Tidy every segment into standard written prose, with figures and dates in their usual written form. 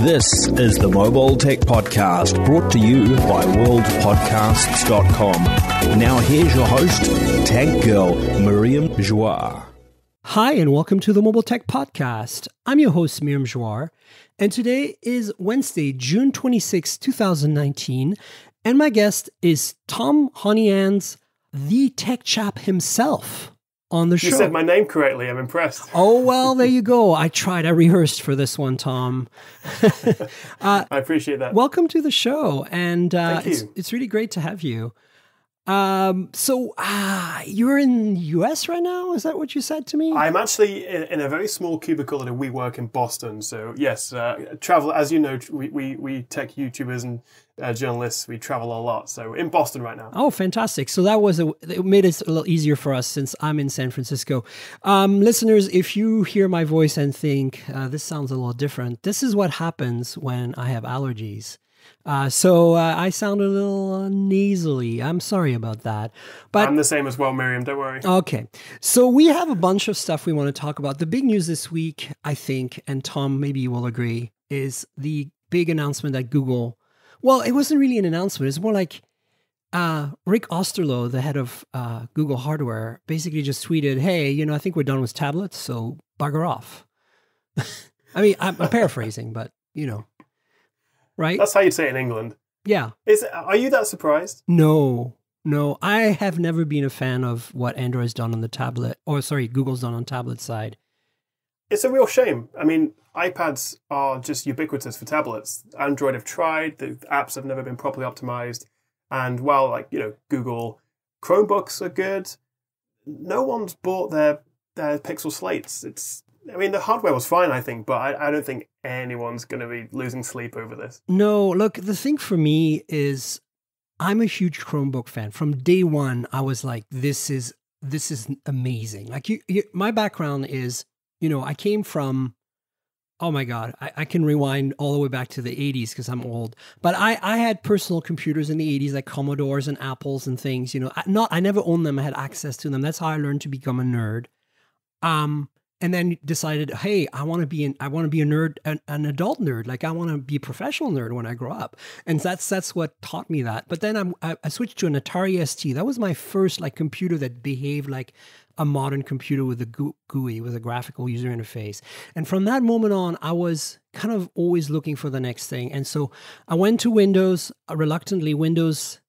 This is the Mobile Tech Podcast, brought to you by worldpodcasts.com. Now here's your host, Tech Girl, Miriam Joire. Hi, and welcome to the Mobile Tech Podcast. I'm your host, Miriam Joire, and today is Wednesday, June 26, 2019, and my guest is Tom Honeyands, the Tech Chap himself, on the show. You said my name correctly. I'm impressed. Oh, well, there you go. I rehearsed for this one, Tom. I appreciate that. Welcome to the show, and Thank you. It's really great to have you. So you're in the US right now? Is that what you said to me? I'm actually in a very small cubicle at a WeWork in Boston. So yes, travel, as you know, we tech YouTubers and journalists, we travel a lot. So in Boston right now. Oh, fantastic. So it made it a little easier for us since I'm in San Francisco. Listeners, if you hear my voice and think, this sounds a little different, this is what happens when I have allergies. So I sound a little nasally. I'm sorry about that. But I'm the same as well, Miriam. Don't worry. Okay. So we have a bunch of stuff we want to talk about. The big news this week, I think, and Tom, maybe you will agree, is the big announcement that Google... Well, it wasn't really an announcement. It's more like Rick Osterloh, the head of Google Hardware, basically just tweeted, hey, I think we're done with tablets, so bugger off. I mean, I'm paraphrasing, but, right? That's how you'd say it in England. Yeah. Are you that surprised? No. I have never been a fan of what Android's done on the tablet, Google's done on tablet side. It's a real shame. I mean, iPads are just ubiquitous for tablets. Android have tried, the apps have never been properly optimized. And while, Google Chromebooks are good, no one's bought their Pixel slates. The hardware was fine, I think, but I don't think anyone's going to be losing sleep over this. No, look, the thing for me is I'm a huge Chromebook fan. From day one, I was like, this is amazing. Like my background is, I came from, oh my God, I can rewind all the way back to the 80s because I'm old. But I had personal computers in the 80s, like Commodores and Apples and things, I never owned them. I had access to them. That's how I learned to become a nerd. And then decided, hey, I want to be a nerd, an adult nerd. Like I want to be a professional nerd when I grow up. And that's what taught me that. But then I switched to an Atari ST. That was my first computer that behaved like a modern computer with a GUI, with a graphical user interface. And from that moment on, I was kind of always looking for the next thing. And so I went to Windows, reluctantly, Windows,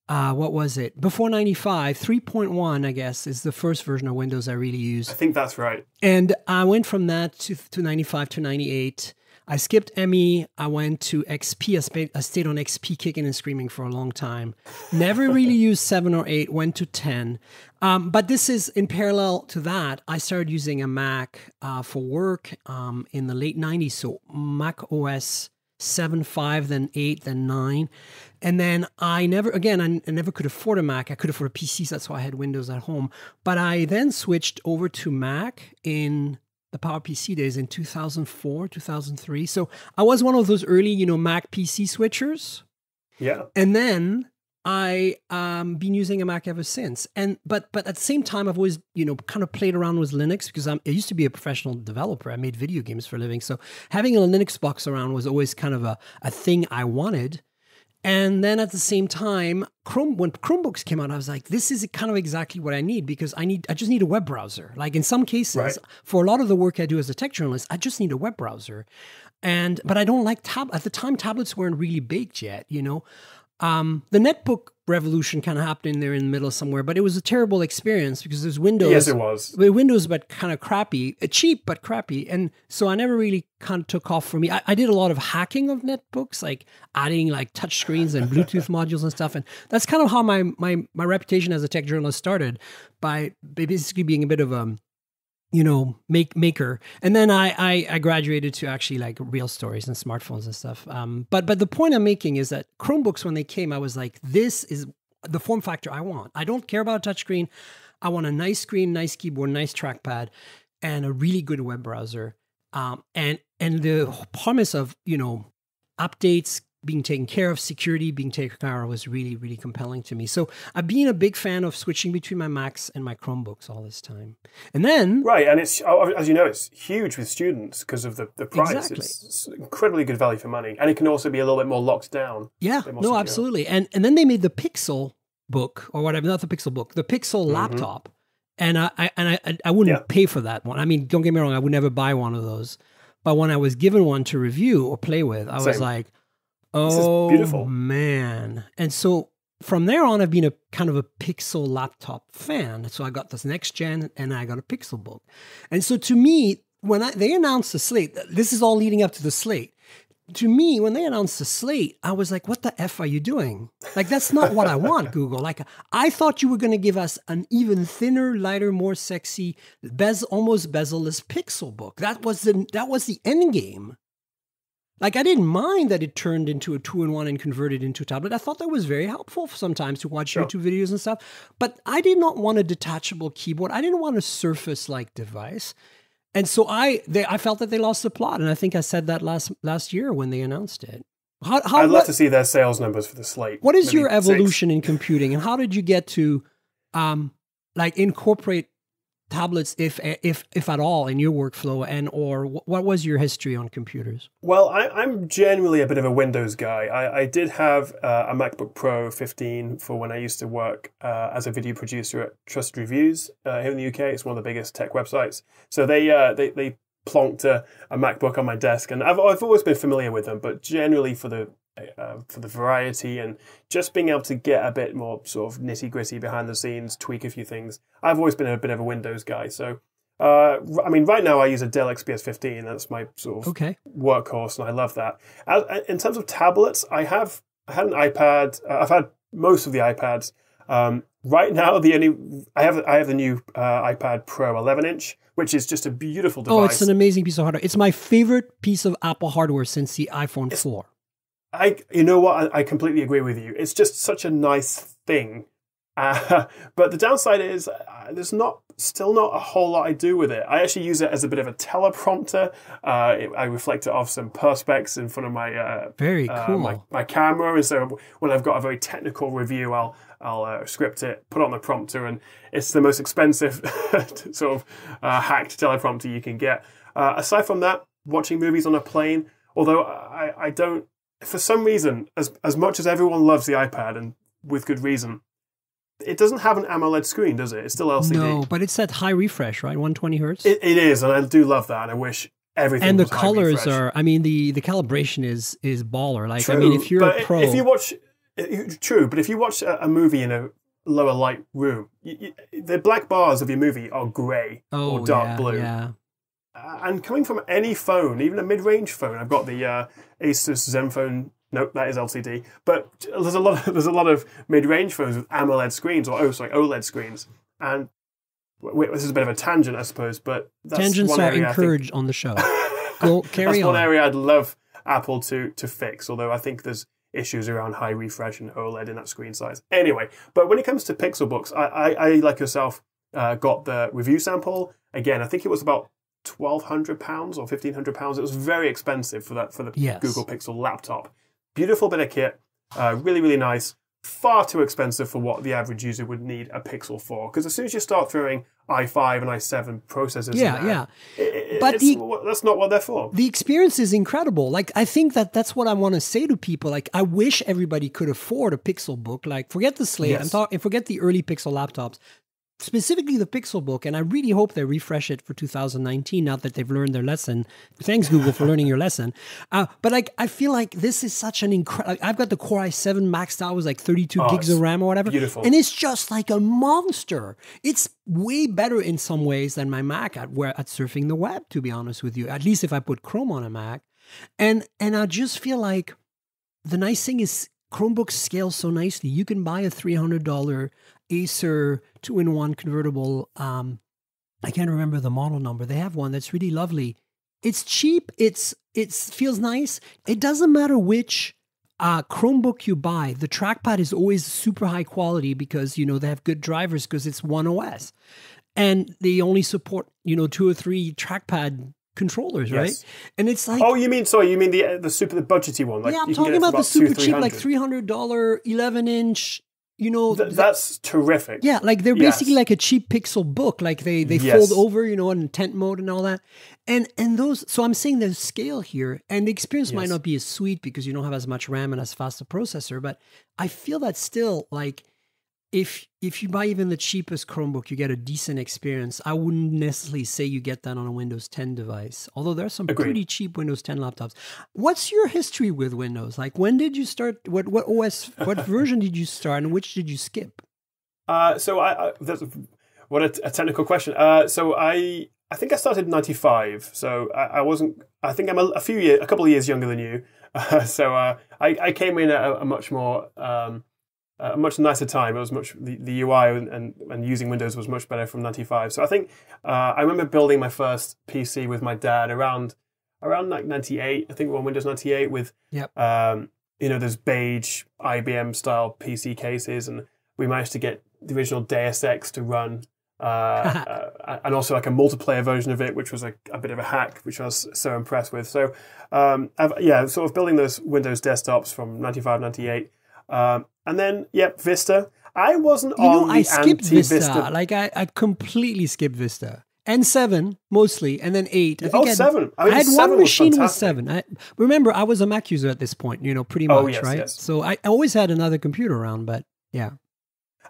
what was it? Before 95, 3.1, I guess, is the first version of Windows I really used. I think that's right. And I went from that to 95 to 98. I skipped ME. I went to XP. I stayed on XP kicking and screaming for a long time. Never really used 7 or 8, went to 10. But this is in parallel to that. I started using a Mac for work in the late 90s. So Mac OS 7.5, then 8, then 9. And then I never could afford a Mac. I could afford a PC, so that's why I had Windows at home. But I then switched over to Mac in the PowerPC days in 2004, 2003. So I was one of those early, Mac PC switchers. Yeah. And then I been using a Mac ever since. But at the same time, I've always, kind of played around with Linux because I used to be a professional developer. I made video games for a living. So having a Linux box around was always kind of a thing I wanted. And then at the same time, when Chromebooks came out, I was like, this is kind of exactly what I need because I just need a web browser. Like in some cases, right, for a lot of the work I do as a tech journalist, I just need a web browser. But I don't like at the time, tablets weren't really baked yet, The netbook revolution kind of happened in there in the middle somewhere, but it was a terrible experience because there's Windows. Yes, it was. Windows, but kind of crappy, cheap, but crappy. And so I never really kind of took off for me. I did a lot of hacking of netbooks, like adding touch screens and Bluetooth modules and stuff. And that's kind of how my reputation as a tech journalist started, by basically being a bit of a maker. And then I graduated to actually real stories and smartphones and stuff. But the point I'm making is that Chromebooks, when they came, I was like, this is the form factor I want. I don't care about a touchscreen. I want a nice screen, nice keyboard, nice trackpad, and a really good web browser. And the promise of, updates, being taken care of, security being taken care of was really, really compelling to me. So I've been a big fan of switching between my Macs and my Chromebooks all this time. And then... Right, and it's, as you know, it's huge with students because of the price. Exactly. It's incredibly good value for money. And it can also be a little bit more locked down. Yeah, no, absolutely. And then they made the Pixel book, or whatever, not the Pixel book, the Pixel laptop. And I wouldn't pay for that one. I mean, don't get me wrong, I would never buy one of those. But when I was given one to review or play with, I was like, oh, beautiful, man. And so from there on, I've been a kind of a Pixel laptop fan. So I got this next gen and I got a Pixel book. And so to me, when they announced the slate, this is all leading up to the slate. To me, when they announced the slate, I was like, what the F are you doing? Like, that's not what I want, Google. Like, I thought you were going to give us an even thinner, lighter, more sexy, almost bezel-less Pixel book. That was the end game. Like, I didn't mind that it turned into a 2-in-1 and converted into a tablet. I thought that was very helpful sometimes to watch YouTube videos and stuff. But I did not want a detachable keyboard. I didn't want a Surface-like device. And so I felt that they lost the plot, and I think I said that last year when they announced it. I'd love to see their sales numbers for the slate. What is your evolution in computing, and how did you get to like incorporate tablets, if at all, in your workflow, and or what was your history on computers? Well, I'm generally a bit of a Windows guy. I did have a MacBook Pro 15 for when I used to work as a video producer at Trusted Reviews here in the UK. It's one of the biggest tech websites. So they plonked a MacBook on my desk, and I've always been familiar with them, but generally for the variety and just being able to get a bit more sort of nitty-gritty behind the scenes, tweak a few things. I've always been a bit of a Windows guy. So, I mean, right now I use a Dell XPS 15. That's my sort of workhorse, and I love that. In terms of tablets, I had an iPad. I've had most of the iPads. Right now, I have the new iPad Pro 11-inch, which is just a beautiful device. Oh, it's an amazing piece of hardware. It's my favorite piece of Apple hardware since the iPhone 4. You know what? I completely agree with you. It's just such a nice thing. But the downside is there's still not a whole lot I do with it. I actually use it as a bit of a teleprompter. I reflect it off some perspex in front of my very cool my camera. And so when I've got a very technical review, I'll script it, put it on the prompter, and it's the most expensive sort of hacked teleprompter you can get. Aside from that, watching movies on a plane, although I don't, for some reason, as much as everyone loves the iPad, and with good reason, it doesn't have an AMOLED screen, does it? It's still LCD. No, but it's at high refresh, right? 120 hertz? It is, and I do love that, and I wish everything and was the colors refresh. are, I mean, the calibration is baller. Like, True, I mean, if you're a pro... If you watch... True, but if you watch a movie in a lower light room, the black bars of your movie are grey or dark blue. Yeah. And coming from any phone, even a mid-range phone, I've got the Asus Zenfone. Nope, that is LCD. But there's a lot of mid-range phones with AMOLED screens, or OLED screens. And this is a bit of a tangent, I suppose, but that's tangents one are area encouraged on the show. Go carry that's on. One area I'd love Apple to fix. Although I think there's issues around high refresh and OLED in that screen size. Anyway, but when it comes to Pixel books, I like yourself, got the review sample. Again, I think it was about £1,200 or £1,500. It was very expensive for the Google Pixel laptop. Beautiful bit of kit, really, really nice. Far too expensive for what the average user would need a Pixel for. Because as soon as you start throwing i5 and i7 processors in there, that's not what they're for. The experience is incredible. Like, I think that's what I want to say to people. Like, I wish everybody could afford a Pixel book. Like, forget the Slate, forget the early Pixel laptops. Specifically the Pixel book, and I really hope they refresh it for 2019 now that they've learned their lesson. Thanks, Google, for learning your lesson. But like, I feel like this is such an incredible... I've got the Core i7 maxed out with like 32 gigs of RAM or whatever. Beautiful. And it's just like a monster. It's way better in some ways than my Mac at surfing the web, to be honest with you. At least if I put Chrome on a Mac. And I just feel like the nice thing is Chromebooks scale so nicely. You can buy a $300 Acer 2-in-1 convertible. I can't remember the model number. They have one that's really lovely. It's cheap. It feels nice. It doesn't matter which Chromebook you buy. The trackpad is always super high quality because, you know, they have good drivers because it's One OS. And they only support, you know, 2 or 3 trackpad controllers, Yes. right? And it's like, Oh, you mean the super budgety one? Like, yeah, I'm you can talking get it for about the super cheap, like $200-300. $300 11-inch. You know, That's terrific. yeah, like they're basically like a cheap pixel book. Like they fold over, you know, in tent mode and all that. And those, so I'm saying there's scale here, and the experience might not be as sweet because you don't have as much RAM and as fast a processor. But I feel that still, like, if you buy even the cheapest Chromebook, you get a decent experience. I wouldn't necessarily say you get that on a Windows 10 device, although there are some pretty cheap Windows 10 laptops. What's your history with Windows? Like, when did you start? What OS? What version did you start, and which did you skip? So that's what a technical question. So I think I started in '95. So I wasn't. I think I'm a couple of years younger than you. So I came in at a much more. A much nicer time. It was the UI and using Windows was much better from '95. So I think I remember building my first PC with my dad around like '98. I think we were on Windows 98 with you know, those beige IBM style PC cases, and we managed to get the original Deus Ex to run, and also like a multiplayer version of it, which was a bit of a hack, which I was so impressed with. So sort of building those Windows desktops from '95, '98. And then, Vista. I wasn't on the I skipped anti-Vista. Like, I completely skipped Vista. And 7, mostly, and then 8. I think 7. I had 7 one machine with fantastic. 7. Remember, I was a Mac user at this point, you know, pretty much, right? Yes. So I always had another computer around, but yeah.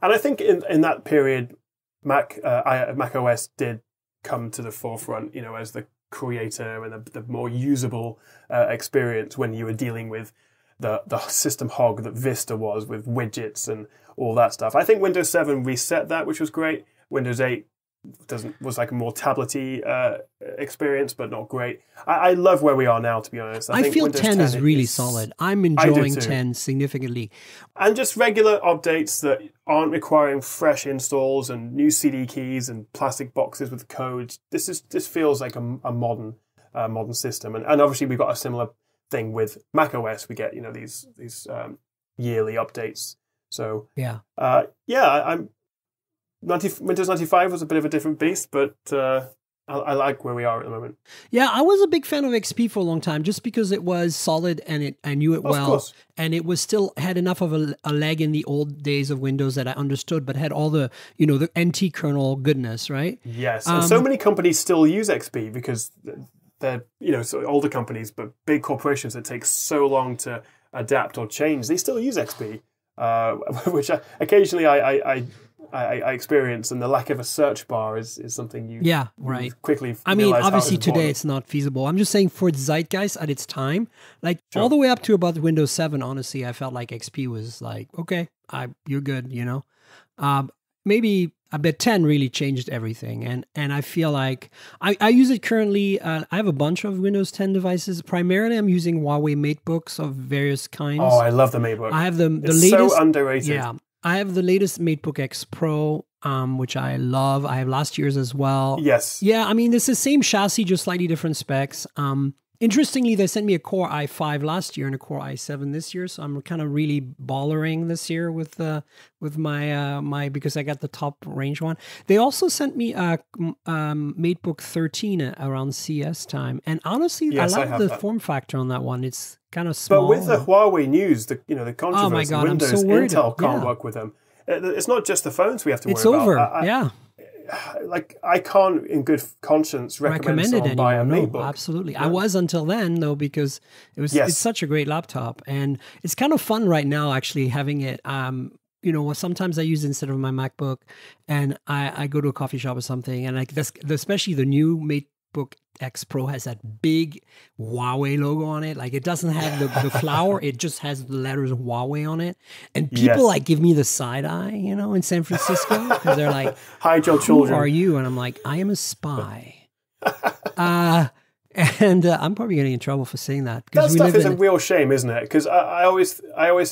And I think in that period, Mac OS did come to the forefront, you know, as the creator and the more usable experience when you were dealing with the system hog that Vista was, with widgets and all that stuff. I think Windows 7 reset that, which was great. Windows 8 was like a more tablety experience, but not great. I love where we are now, to be honest. I think feel Windows 10 is really solid. I'm enjoying 10 significantly. And just regular updates that aren't requiring fresh installs and new CD keys and plastic boxes with code. This feels like a modern system. And obviously we've got a similar thing with Mac OS. We get, you know, these yearly updates. So Windows 95 was a bit of a different beast, but I like where we are at the moment. Yeah, I was a big fan of XP for a long time, just because it was solid and I knew it well, and it was still had enough of a leg in the old days of Windows that I understood, but had all the, you know, the NT kernel goodness, right? Yes, and so many companies still use XP because they're, you know, so older companies, but big corporations that take so long to adapt or change, they still use XP, which occasionally I experience, and the lack of a search bar is something you quickly. I mean, obviously today it's not feasible. I'm just saying, for Zeitgeist at its time, like all the way up to about Windows 7, honestly, I felt like XP was like, okay, you're good, you know. Maybe I bet 10 really changed everything, and I feel like I use it currently. I have a bunch of Windows 10 devices. Primarily, I'm using Huawei MateBooks of various kinds. Oh, I love the MateBook. I have the it's latest. So underrated. Yeah, I have the latest MateBook X Pro, which I love. I have last year's as well. Yes. Yeah, I mean, it's the same chassis, just slightly different specs. Interestingly, they sent me a Core i5 last year and a Core i7 this year, so I'm kind of really ballering this year with my because I got the top range one. They also sent me a MateBook 13 around CS time, and honestly, I like the form factor on that one. It's kind of small. But with the Huawei news, the controversy, oh my God, Windows, I'm so worried. Intel can't work with them. It's not just the phones we have to worry about. It's over. Yeah. Like, I can't in good conscience recommend someone buy a MateBook. No, absolutely. I was until then, though, because it's such a great laptop, and it's kind of fun right now actually having it. You know, sometimes I use it instead of my MacBook, and I go to a coffee shop or something, and like this, especially the new MateBook X Pro has that big Huawei logo on it. Like, it doesn't have the flower, it just has the letters Huawei on it. And people like give me the side eye, you know, in San Francisco, because they're like, hide your children. Who are you? And I'm like, I am a spy. And I'm probably getting in trouble for saying that. That stuff is a real shame, isn't it? Because I always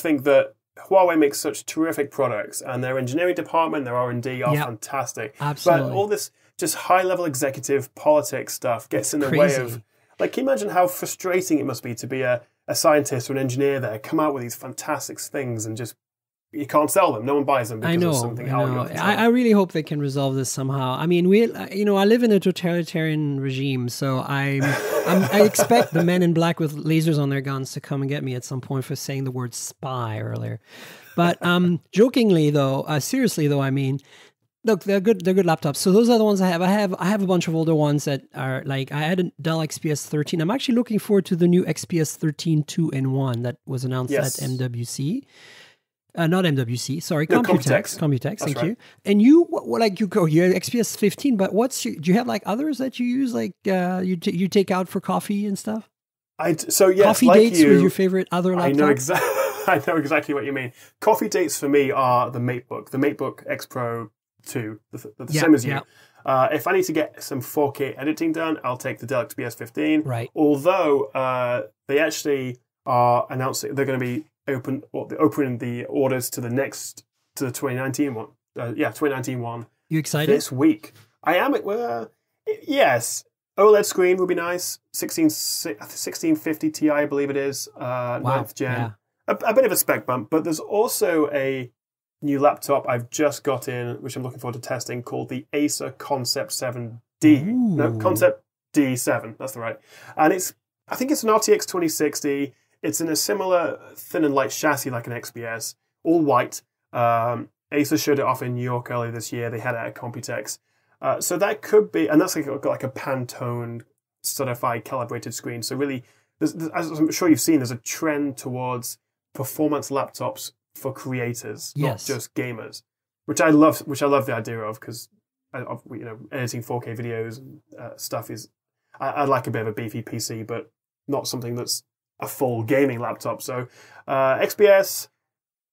think that Huawei makes such terrific products, and their engineering department, their R&D are fantastic. Absolutely. But all this just high-level executive politics stuff gets in the way of... Like, can you imagine how frustrating it must be to be a scientist or an engineer there, come out with these fantastic things and just you can't sell them. No one buys them because I know. of something I out know. of the I really hope they can resolve this somehow. I mean, I live in a totalitarian regime, so I expect the men in black with lasers on their guns to come and get me at some point for saying the word spy earlier. But jokingly though, seriously though, I mean, look, they're good laptops. So those are the ones I have. I have a bunch of older ones that are like, I had a Dell XPS 13. I'm actually looking forward to the new XPS 13 2-in-1 that was announced at MWC. Not MWC, sorry, Computex. Computex, thank you. And you, you have XPS 15, but do you have like others that you use, like you take out for coffee and stuff? Coffee like dates was your favorite other laptop? I know exactly what you mean. Coffee dates for me are the MateBook X Pro 2, the same as you. Yeah. If I need to get some 4K editing done, I'll take the Dell XPS 15. Right. Although they actually are announcing they're going to be opening the orders to the 2019 one. 2019 one. You excited? This week. I am. Yes. OLED screen would be nice. 1650 Ti, I believe it is. 9th gen. Yeah. A bit of a spec bump, but there's also a new laptop I've just got in, which I'm looking forward to testing, called the Acer Concept 7D. Ooh. No, Concept D7. That's the right. And I think it's an RTX 2060. It's in a similar thin and light chassis like an XPS, all white. Acer showed it off in New York earlier this year. They had it at Computex. So that could be, and that's like a Pantone certified calibrated screen. So really, as I'm sure you've seen, there's a trend towards performance laptops for creators, not just gamers, which I love the idea of, because editing 4K videos and stuff is, I like a bit of a beefy PC, but not something that's a full gaming laptop. So XPS,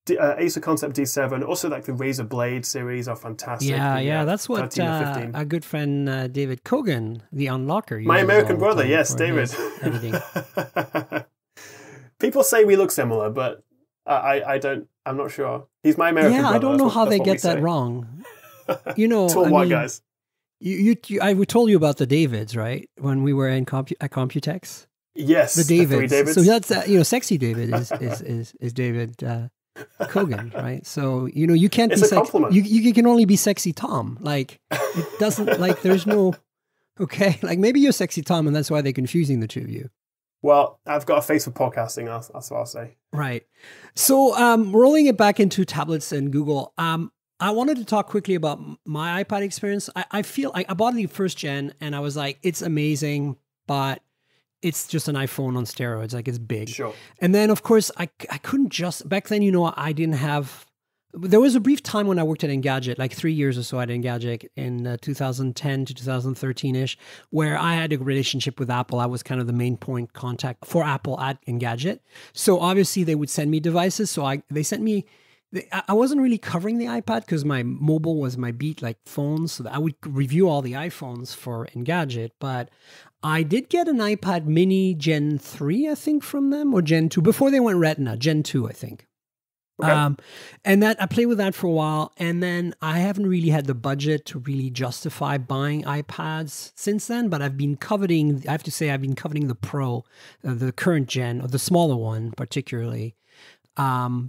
Acer Concept D7, also like the Razer Blade series are fantastic. Yeah, that's what our good friend David Kogan, the Unlocker, my American brother, yes, David. Editing. People say we look similar, but I'm not sure. He's my American brother. I don't know how they get that wrong. Tall white guys. I told you about the Davids, right? When we were at Computex. Yes, the Davids. The 3 Davids. So that's sexy David is David Kogan, right? So you can't it's be a compliment. You can only be sexy Tom. Like it doesn't like there's no like maybe you're sexy Tom and that's why they're confusing the two of you. Well, I've got a face for podcasting. That's what I'll say. Right. So rolling it back into tablets and Google. I wanted to talk quickly about my iPad experience. I feel like I bought the first gen and I was like, it's amazing, but it's just an iPhone on steroids. Like it's big. Sure. And then of course I couldn't just, back then, I didn't have, there was a brief time when I worked at Engadget, like 3 years or so at Engadget in 2010 to 2013-ish, where I had a relationship with Apple. I was kind of the main point contact for Apple at Engadget. So obviously they would send me devices. So they sent me, I wasn't really covering the iPad because my mobile was my beat, like phones. So I would review all the iPhones for Engadget, but I did get an iPad mini Gen 3, I think, from them, or Gen 2, before they went Retina, Gen 2, I think. Okay. And that I played with that for a while, and then I haven't really had the budget to really justify buying iPads since then, but I've been coveting, I have to say, I've been coveting the Pro, the current gen, or the smaller one particularly.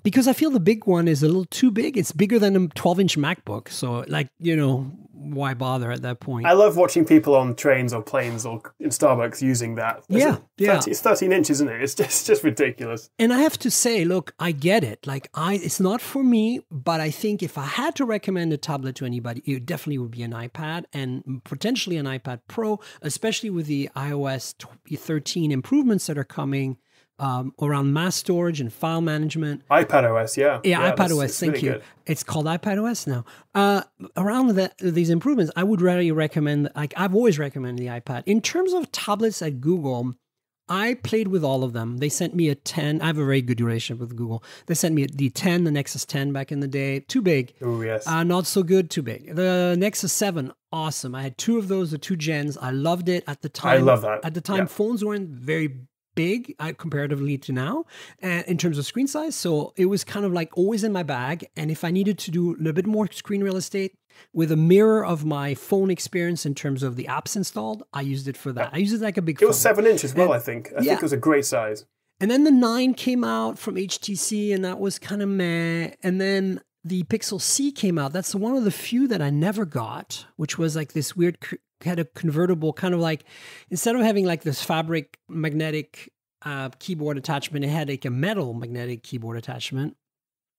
Because I feel the big one is a little too big. It's bigger than a 12-inch MacBook. So, like, why bother at that point? I love watching people on trains or planes or in Starbucks using that. It's 13 inches, isn't it? It's just ridiculous. And I have to say, look, I get it. Like, it's not for me, but I think if I had to recommend a tablet to anybody, it definitely would be an iPad and potentially an iPad Pro, especially with the iOS 13 improvements that are coming. Around mass storage and file management. iPad OS, yeah. Yeah, iPad OS, thank you. Good. It's called iPad OS now. Around these improvements, I would really recommend, like I've always recommended the iPad. In terms of tablets at Google, I played with all of them. They sent me a 10. I have a very good relationship with Google. They sent me the 10, the Nexus 10 back in the day. Too big. Oh, yes. Not so good, too big. The Nexus 7, awesome. I had 2 of those, the 2 gens. I loved it at the time. I love that. At the time, phones weren't very big comparatively to now in terms of screen size. So it was kind of like always in my bag. And if I needed to do a little bit more screen real estate with a mirror of my phone experience in terms of the apps installed, I used it for that. I used it like a big phone. It was 7 inches as well, I think. I think it was a great size. And then the 9 came out from HTC, and that was kind of meh. And then the Pixel C came out. That's one of the few that I never got, which was like this weird kind of convertible, kind of like, instead of having like this fabric magnetic keyboard attachment, it had like a metal magnetic keyboard attachment.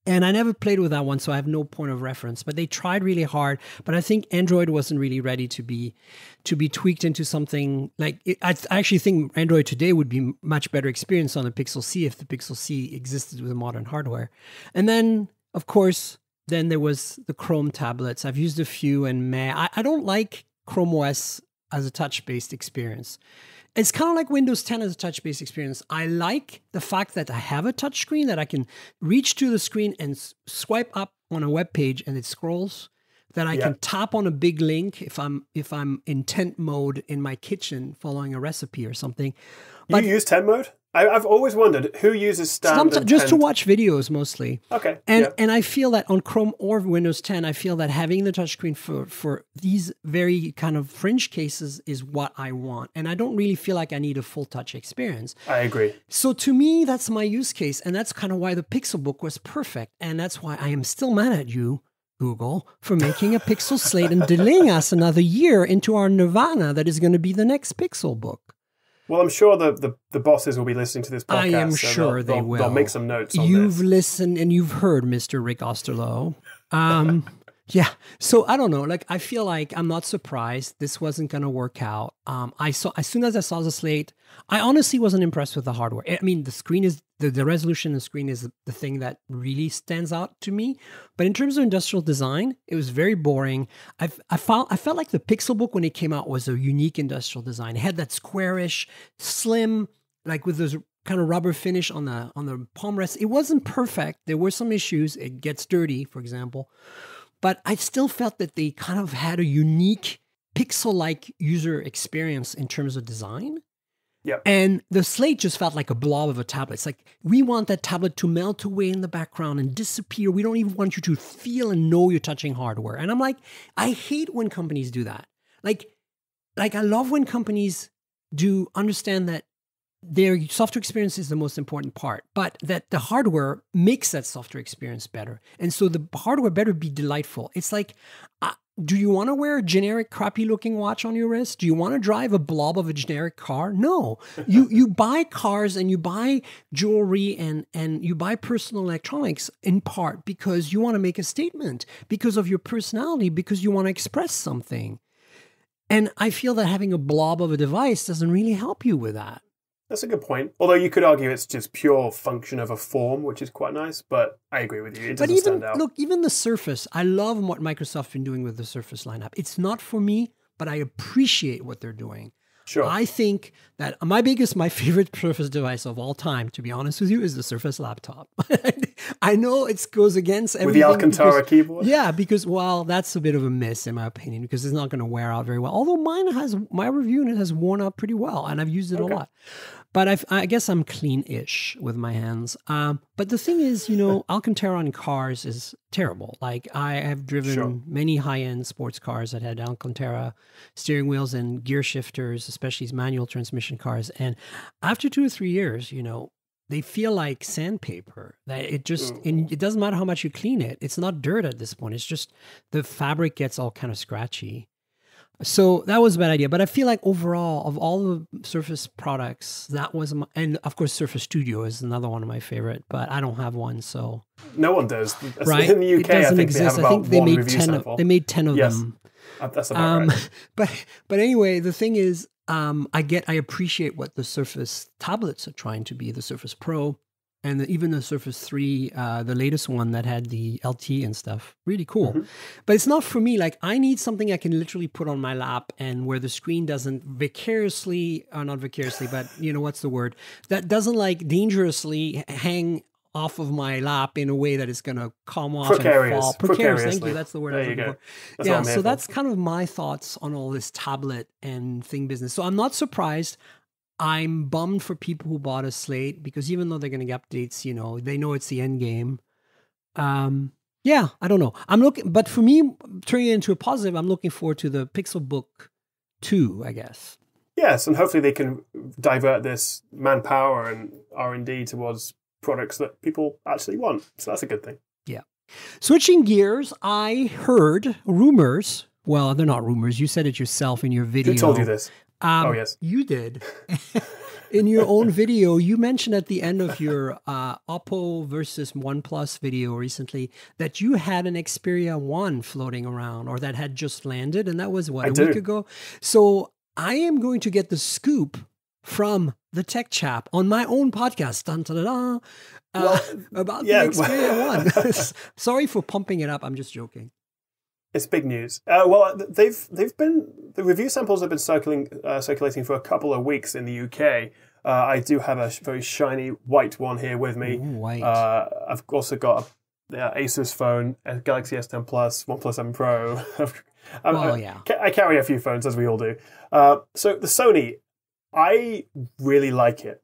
And I never played with that one, so I have no point of reference. But they tried really hard. But I think Android wasn't really ready to be tweaked into something like it. I actually think Android today would be much better experience on the Pixel C if the Pixel C existed with modern hardware. And then, of course, then there was the Chrome tablets. I've used a few, and I don't like Chrome OS as a touch-based experience. It's kind of like Windows 10 as a touch-based experience. I like the fact that I have a touch screen, that I can reach to the screen and swipe up on a web page and it scrolls, that I can tap on a big link if I'm in tent mode in my kitchen following a recipe or something. But you use tent mode? I've always wondered who uses standard just to watch videos mostly. Okay. And I feel that on Chrome or Windows 10, I feel that having the touchscreen for these very kind of fringe cases is what I want. And I don't really feel like I need a full touch experience. I agree. So to me, that's my use case. And that's kind of why the Pixelbook was perfect. And that's why I am still mad at you, Google, for making a Pixel Slate and delaying us another year into our nirvana that is going to be the next Pixelbook. Well, I'm sure the bosses will be listening to this podcast. I am sure they will. They'll make some notes on You've this. listened and you've heard, Mr. Rick Osterloh. Yeah. So I don't know. Like, I feel like I'm not surprised this wasn't going to work out. As soon as I saw the Slate, I honestly wasn't impressed with the hardware. I mean, the screen is the resolution of the screen is the thing that really stands out to me. But in terms of industrial design, it was very boring. I felt like the Pixelbook when it came out was a unique industrial design. It had that squarish, slim, like with those kind of rubber finish on the palm rest. It wasn't perfect. There were some issues. It gets dirty, for example. But I still felt that they kind of had a unique pixel-like user experience in terms of design. Yep. And the Slate just felt like a blob of a tablet. It's like, we want that tablet to melt away in the background and disappear. We don't even want you to feel and know you're touching hardware. And I'm like, I hate when companies do that. Like I love when companies do understand that their software experience is the most important part, but that the hardware makes that software experience better. And so the hardware better be delightful. It's like, do you want to wear a generic crappy looking watch on your wrist? Do you want to drive a blob of a generic car? No. You buy cars and you buy jewelry and you buy personal electronics in part because you want to make a statement, because of your personality, because you want to express something. And I feel that having a blob of a device doesn't really help you with that. That's a good point. Although you could argue it's just pure function of a form, which is quite nice. But I agree with you. It doesn't stand out. Look, even the Surface, I love what Microsoft's been doing with the Surface lineup. It's not for me, but I appreciate what they're doing. Sure. I think that my favorite Surface device of all time, to be honest with you, is the Surface laptop. I know it goes against everything. With the Alcantara keyboard? Yeah, because, well, that's a bit of a miss in my opinion, because it's not going to wear out very well. Although my review unit has worn out pretty well, and I've used it a lot. But I guess I'm clean-ish with my hands. But the thing is, Alcantara in cars is terrible. Like, I have driven many high-end sports cars that had Alcantara steering wheels and gear shifters, especially these manual transmission cars. And after 2 or 3 years, they feel like sandpaper. That it doesn't matter how much you clean it. It's not dirt at this point. It's just the fabric gets all kind of scratchy. So that was a bad idea. But I feel like overall, of all the Surface products, that was and of course Surface Studio is another one of my favorite, but I don't have one, so. No one does. Right? In the UK, I think exist. they have about one review sample. They made 10 of them. That's about right. But anyway, the thing is, I appreciate what the Surface tablets are trying to be, the Surface Pro, and even the Surface 3, the latest one that had the LT and stuff. Really cool. Mm-hmm. But it's not for me. Like, I need something I can literally put on my lap and where the screen doesn't not vicariously, but what's the word? That doesn't like dangerously hang off of my lap in a way that it's going to come off and fall. Precarious. Thank you. That's the word I was looking for. So that's kind of my thoughts on all this tablet and thing business. So I'm not surprised. I'm bummed for people who bought a Slate because even though they're going to get updates, they know it's the end game. Yeah, I don't know. But for me, turning it into a positive, I'm looking forward to the Pixelbook 2, I guess. Yes, and hopefully they can divert this manpower and R&D towards products that people actually want. So that's a good thing. Yeah. Switching gears, I heard rumors. Well, they're not rumors. You said it yourself in your video. Who told you this? Oh, yes. You did. In your own video, you mentioned at the end of your Oppo versus OnePlus video recently that you had an Xperia 1 floating around, or that had just landed, and that was, what, a week ago? So I am going to get the scoop from the Tech Chap on my own podcast, about the Xperia 1. Sorry for pumping it up. I'm just joking. It's big news. Well, the review samples have been circulating for a couple of weeks in the UK. I do have a very shiny white one here with me. Ooh, white. I've also got a Asus phone, a Galaxy S10 Plus, OnePlus 7 Pro. I carry a few phones, as we all do. So the Sony, I really like it,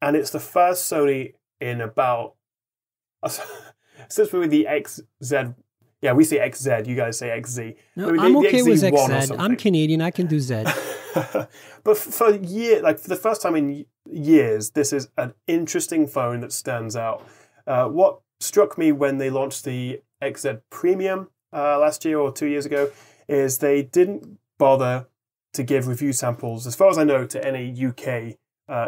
and it's the first Sony in about since we were the XZ. Yeah, we say XZ. You guys say XZ. No, I'm okay with XZ. I'm Canadian. I can do Z. But for the first time in years, this is an interesting phone that stands out. What struck me when they launched the XZ Premium last year or 2 years ago is they didn't bother to give review samples, as far as I know, to any UK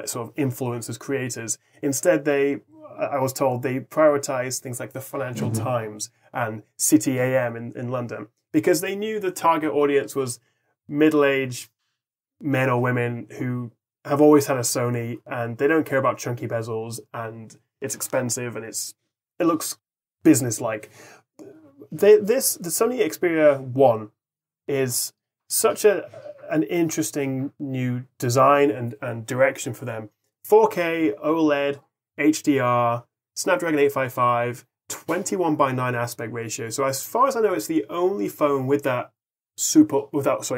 sort of influencers, creators. Instead, I was told they prioritized things like the Financial Times and City AM in London, because they knew the target audience was middle-aged men or women who have always had a Sony, and they don't care about chunky bezels, and it's expensive, and it looks business-like. The Sony Xperia 1 is such an interesting new design and direction for them. 4K, OLED, HDR, Snapdragon 855, 21:9 aspect ratio. So as far as I know, it's the only phone with that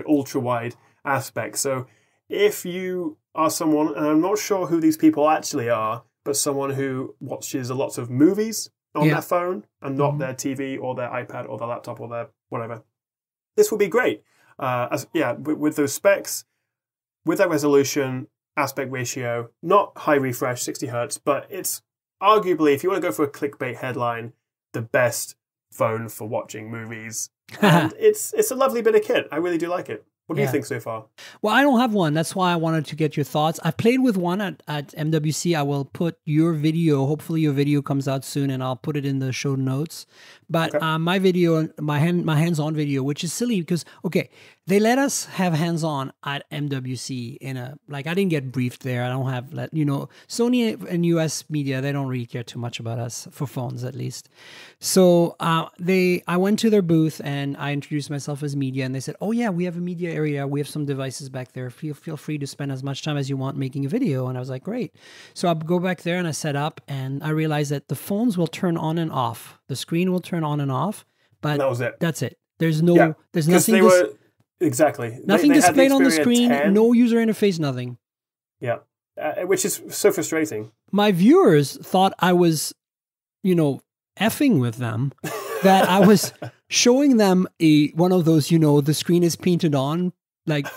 ultra wide aspect. So if you are someone, and I'm not sure who these people actually are, but someone who watches a lot of movies on their phone and not their TV or their iPad or their laptop or their whatever, this would be great. With those specs, with that resolution, aspect ratio, not high refresh, 60 hertz, but it's arguably, if you want to go for a clickbait headline, the best phone for watching movies. And it's a lovely bit of kit. I really do like it. What do you think so far? Well, I don't have one. That's why I wanted to get your thoughts. I played with one at MWC. I will put your video. Hopefully your video comes out soon, and I'll put it in the show notes. But my video, my hands-on video, which is silly because, they let us have hands-on at MWC I didn't get briefed there. I don't have Sony and US media, they don't really care too much about us, for phones at least. So I went to their booth and I introduced myself as media, and they said, oh yeah, we have a media area. We have some devices back there. Feel free to spend as much time as you want making a video. And I was like, great. So I go back there and I set up, and I realized that the phones will turn on and off. The screen will turn on and off, but that was it. That's it. There's nothing. Exactly. Nothing displayed on the screen, 10. No user interface, nothing. Yeah, which is so frustrating. My viewers thought I was, effing with them, that I was showing them one of those, the screen is painted on, like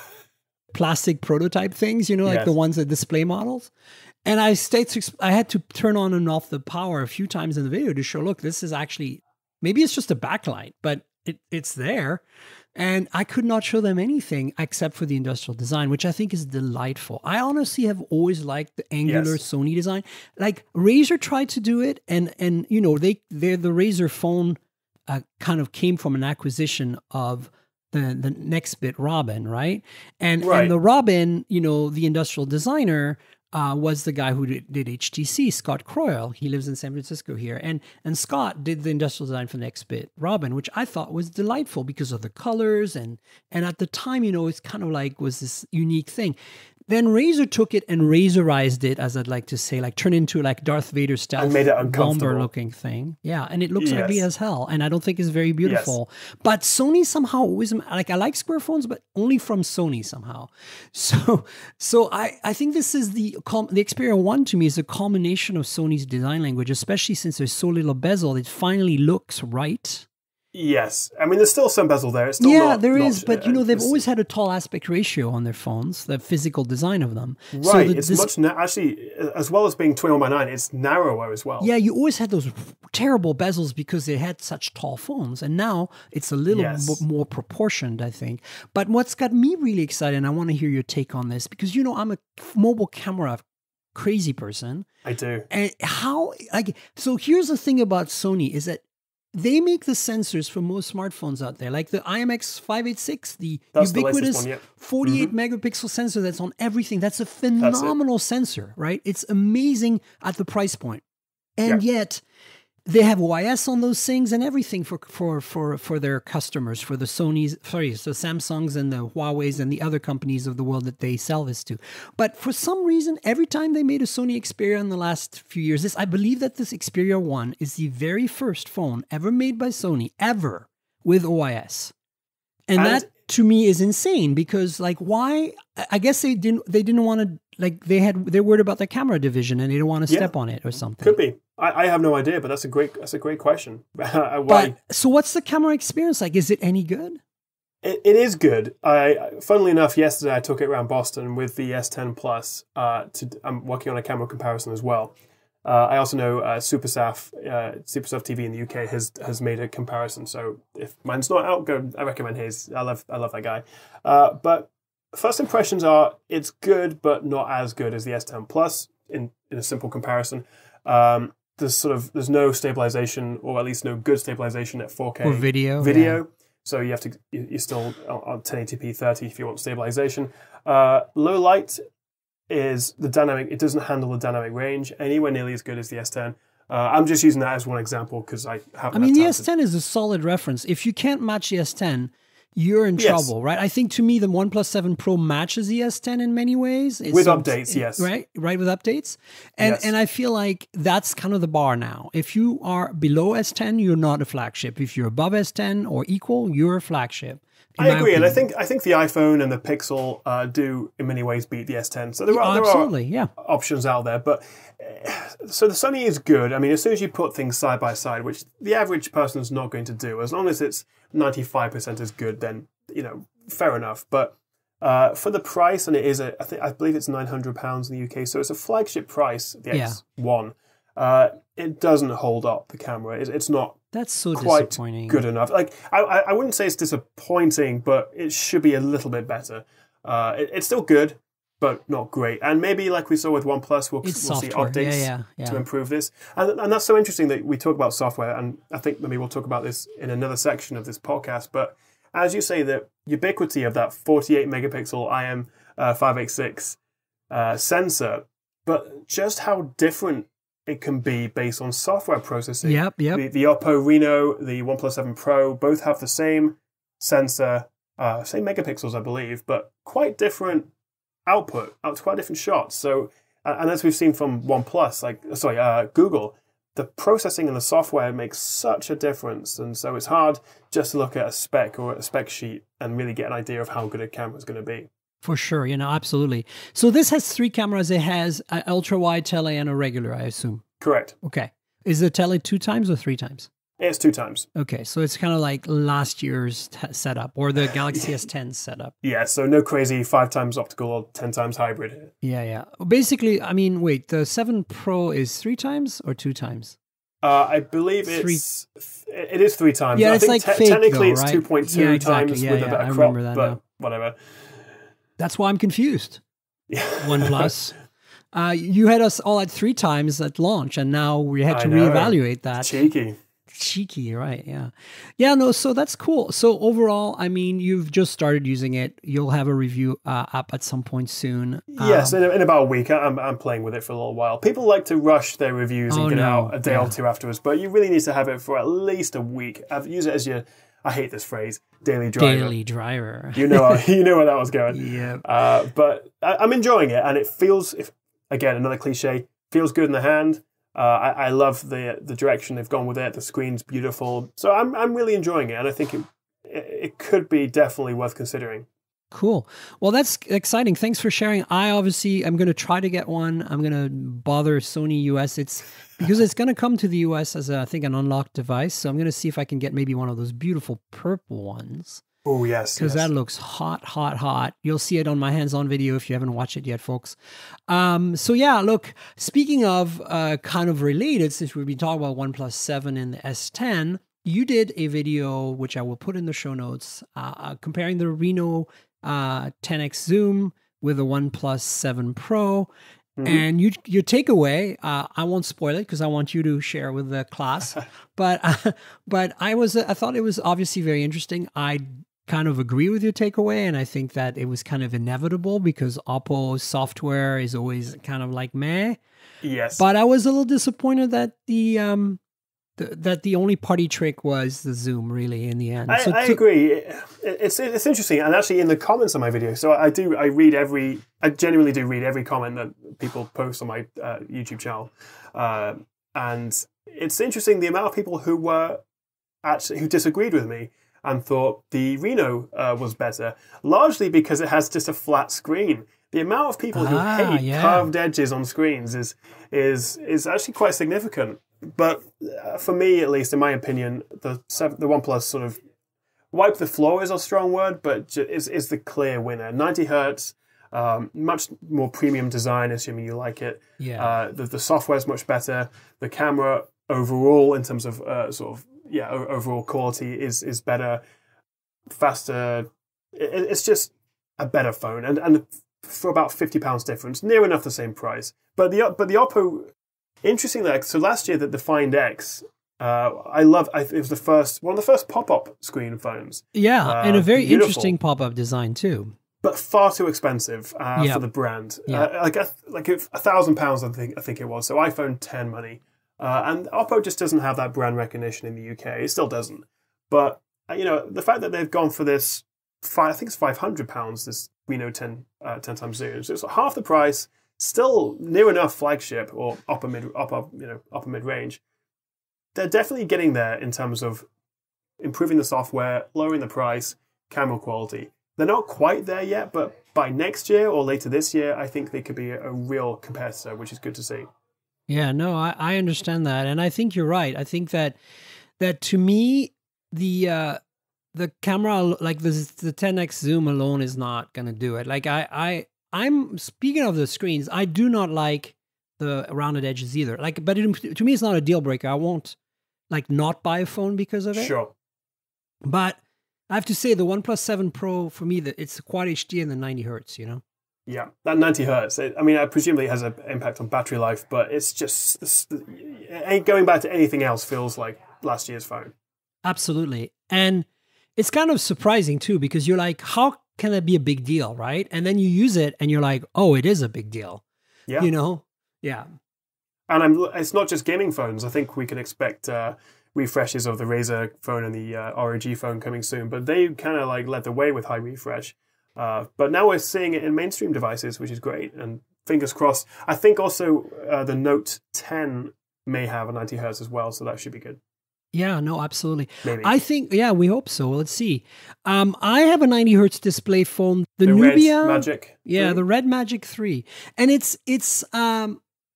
plastic prototype things, like the ones that display models. And I had to turn on and off the power a few times in the video to show, look, this is actually, maybe it's just a backlight, but it's there. And I could not show them anything except for the industrial design, which I think is delightful. I honestly have always liked the angular Sony design. Like Razer tried to do it, and the Razer phone kind of came from an acquisition of the Nextbit Robin, right? And the Robin, the industrial designer, was the guy who did HTC, Scott Croyle. He lives in San Francisco here. And Scott did the industrial design for Nextbit Robin, which I thought was delightful because of the colors. And at the time, it's kind of like was this unique thing. Then Razer took it and Razerized it, as I'd like to say, like turned into like Darth Vader stealth and made it uncomfortable bomber-looking thing. Yeah, and it looks ugly as hell, and I don't think it's very beautiful. Yes. But Sony somehow always I like square phones, but only from Sony somehow. So I think this is the Xperia 1 to me is a culmination of Sony's design language, especially since there's so little bezel. It finally looks right. Yes, I mean there's still some bezel there. It's still there is, but you know they've always had a tall aspect ratio on their phones, the physical design of them. Right, so it's much actually, as well as being 21:9, it's narrower as well. Yeah, you always had those terrible bezels because they had such tall phones, and now it's a little more proportioned, I think. But what's got me really excited, and I want to hear your take on this, because you know I'm a mobile camera crazy person. I do. And so here's the thing about Sony is that they make the sensors for most smartphones out there, like the IMX586, that's ubiquitous 48 megapixel sensor that's on everything. That's a phenomenal sensor, right? It's amazing at the price point. And yet they have OIS on those things and everything for their customers, for the Samsungs and the Huaweis and the other companies of the world that they sell this to. But for some reason, every time they made a Sony Xperia in the last few years, I believe that this Xperia 1 is the very first phone ever made by Sony, ever, with OIS. And that to me is insane because, like, why? I guess they didn't want to, like, they're worried about their camera division and they don't want to step on it or something. Could be. I have no idea, but that's a great question. Why? But, so what's the camera experience like? Is it any good? It is good. Funnily enough, yesterday I took it around Boston with the S10 Plus. I'm working on a camera comparison as well. I also know Supersaf TV in the UK has made a comparison. So if mine's not out, I recommend his. I love that guy. But first impressions are it's good, but not as good as the S10 Plus in a simple comparison. There's no stabilization, or at least no good stabilization at 4K or video. Yeah. So you're still on 1080p 30 if you want stabilization. Low light is the dynamic. It doesn't handle the dynamic range anywhere nearly as good as the S10. I'm just using that as one example because I haven't. I mean, the S10 is a solid reference. If you can't match the S10, you're in trouble, right? I think to me, the OnePlus 7 Pro matches the S10 in many ways. With updates, yes. Right, with updates. And I feel like that's kind of the bar now. If you are below S10, you're not a flagship. If you're above S10 or equal, you're a flagship. I agree, and I think the iPhone and the Pixel do in many ways beat the S10. So there are options out there, but so the Sony is good. I mean, as soon as you put things side by side, which the average person is not going to do, as long as it's 95% as good, then fair enough. But for the price, and it is I believe it's £900 in the UK, so it's a flagship price. The X1, it doesn't hold up the camera. It's not. That's so quite disappointing. Good enough. Like I wouldn't say it's disappointing, but it should be a little bit better. It's still good, but not great. And maybe like we saw with OnePlus, we'll see updates to improve this. And that's so interesting that we talk about software. And I think maybe we'll talk about this in another section of this podcast. But as you say, the ubiquity of that 48 megapixel IM586 sensor, but just how different it can be based on software processing. Yep. The Oppo Reno, the OnePlus 7 Pro, both have the same sensor, same megapixels, I believe, but quite different output, quite different shots. So, and as we've seen from OnePlus, Google, the processing and the software makes such a difference. And so it's hard just to look at a spec or a spec sheet and really get an idea of how good a camera is going to be. For sure, absolutely. So this has 3 cameras. It has an ultra-wide tele and a regular, I assume. Correct. Okay. Is the tele 2 times or 3 times? It's 2 times. Okay, so it's kind of like last year's setup or the Galaxy S10 setup. Yeah, so no crazy 5 times optical or 10 times hybrid. Yeah. Basically, I mean, wait, the 7 Pro is 3 times or 2 times? I believe it is 3 times. Yeah, I it's think like fake, technically though, right? it's 2.2 times with a bit of crop, but now. Whatever. That's why I'm confused. OnePlus. You had us all at 3 times at launch, and now we had to reevaluate that. Cheeky, right? Yeah. No. So that's cool. So overall, I mean, you've just started using it. You'll have a review up at some point soon. Yes, in about a week. I'm playing with it for a little while. People like to rush their reviews and get it out a day or two afterwards, but you really need to have it for at least a week. Use it as your, I hate this phrase, daily driver. You know where that was going. Yeah. But I'm enjoying it, and it feels, again, another cliche, feels good in the hand. I love the direction they've gone with it. The screen's beautiful, so I'm really enjoying it, and I think it could be definitely worth considering. Cool. Well, that's exciting. Thanks for sharing. I obviously am going to try to get one. I'm going to bother Sony US. It's because it's going to come to the US as I think an unlocked device. So I'm going to see if I can get maybe one of those beautiful purple ones. Oh, yes. Because that looks hot, hot, hot. You'll see it on my hands-on video if you haven't watched it yet, folks. So yeah, look, speaking of kind of related, since we've been talking about OnePlus 7 and the S10, you did a video, which I will put in the show notes, comparing the Reno 10x zoom with the OnePlus 7 Pro. Mm-hmm. And your takeaway, I won't spoil it because I want you to share with the class. but I thought it was obviously very interesting. I kind of agree with your takeaway, and I think that it was kind of inevitable because Oppo software is always kind of like meh. Yes. But I was a little disappointed that the only party trick was the zoom, really, in the end. I agree. It's interesting, and actually in the comments on my video, so I genuinely do read every comment that people post on my YouTube channel, and it's interesting the amount of people who disagreed with me and thought the Reno was better, largely because it has just a flat screen. The amount of people who hate curved edges on screens is actually quite significant. But for me, at least, in my opinion, the OnePlus sort of wipe the floor is a strong word, but is the clear winner. 90 hertz, much more premium design, assuming you like it. Yeah. The software is much better. The camera overall, in terms of overall quality, is better, faster. It's just a better phone, and for about £50 difference, near enough the same price. But the Oppo, interestingly, so last year the Find X, it was one of the first pop-up screen phones. Yeah, and a very beautiful, interesting pop-up design too. but far too expensive for the brand. Like £1,000, I think it was. So iPhone 10 money. And Oppo just doesn't have that brand recognition in the UK. It still doesn't. But the fact that they've gone for this, I think it's £500, this Reno 10 times zoom. So it's half the price, still near enough flagship or upper mid range. They're definitely getting there in terms of improving the software, lowering the price, camera quality. They're not quite there yet, but by next year or later this year, I think they could be a real competitor, which is good to see. Yeah, no, I understand that, and I think you're right. I think that to me, the camera, like the 10x zoom alone, is not going to do it. Like I'm speaking of the screens, I do not like the rounded edges either. Like, but to me, it's not a deal breaker. I won't not buy a phone because of it. Sure, but I have to say the OnePlus 7 Pro, for me, it's Quad HD and the 90 hertz, Yeah, that 90 hertz. I presumably it has an impact on battery life, but it's just going back to anything else feels like last year's phone. Absolutely. And it's kind of surprising too, because you're like, how can that be a big deal, right? And then you use it and you're like, oh, it is a big deal. Yeah. Yeah. And it's not just gaming phones. I think we can expect refreshes of the Razer phone and the ROG phone coming soon, but they kind of led the way with high refresh. But now we're seeing it in mainstream devices, which is great. And fingers crossed. I think also the Note 10 may have a 90 hertz as well, so that should be good. Yeah, no, absolutely. Maybe. I think, we hope so. Let's see. I have a 90 hertz display phone, the Red Nubia Magic 3. Yeah, the Red Magic 3. And it's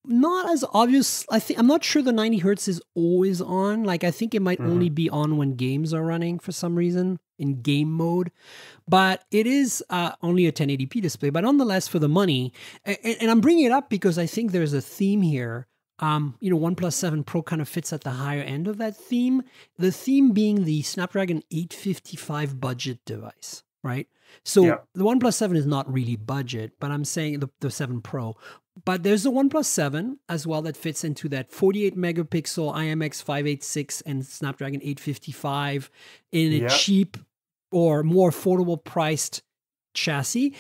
not as obvious. I'm not sure the 90 hertz is always on. I think it might only be on when games are running for some reason in game mode. But it is only a 1080p display. But nonetheless, for the money, and I'm bringing it up because I think there's a theme here. OnePlus 7 Pro kind of fits at the higher end of that theme. The theme being the Snapdragon 855 budget device, right? So the OnePlus 7 is not really budget, but I'm saying the 7 Pro. But there's the OnePlus 7 as well that fits into that 48 megapixel IMX 586 and Snapdragon 855 in a cheap or more affordable priced chassis,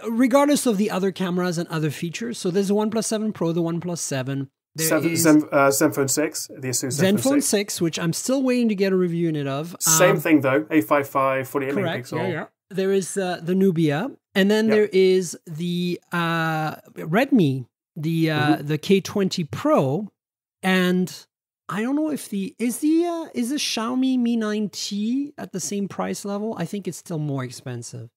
regardless of the other cameras and other features. So there's the OnePlus 7 Pro, the OnePlus 7. Zenfone 6, the Asus Zenfone 6, which I'm still waiting to get a review unit of. Same thing though, 855, 48 correct, megapixel. Yeah. There is the Nubia, and then there is the Redmi, the K20 Pro, and I don't know if is the Xiaomi Mi 9T at the same price level. I think it's still more expensive.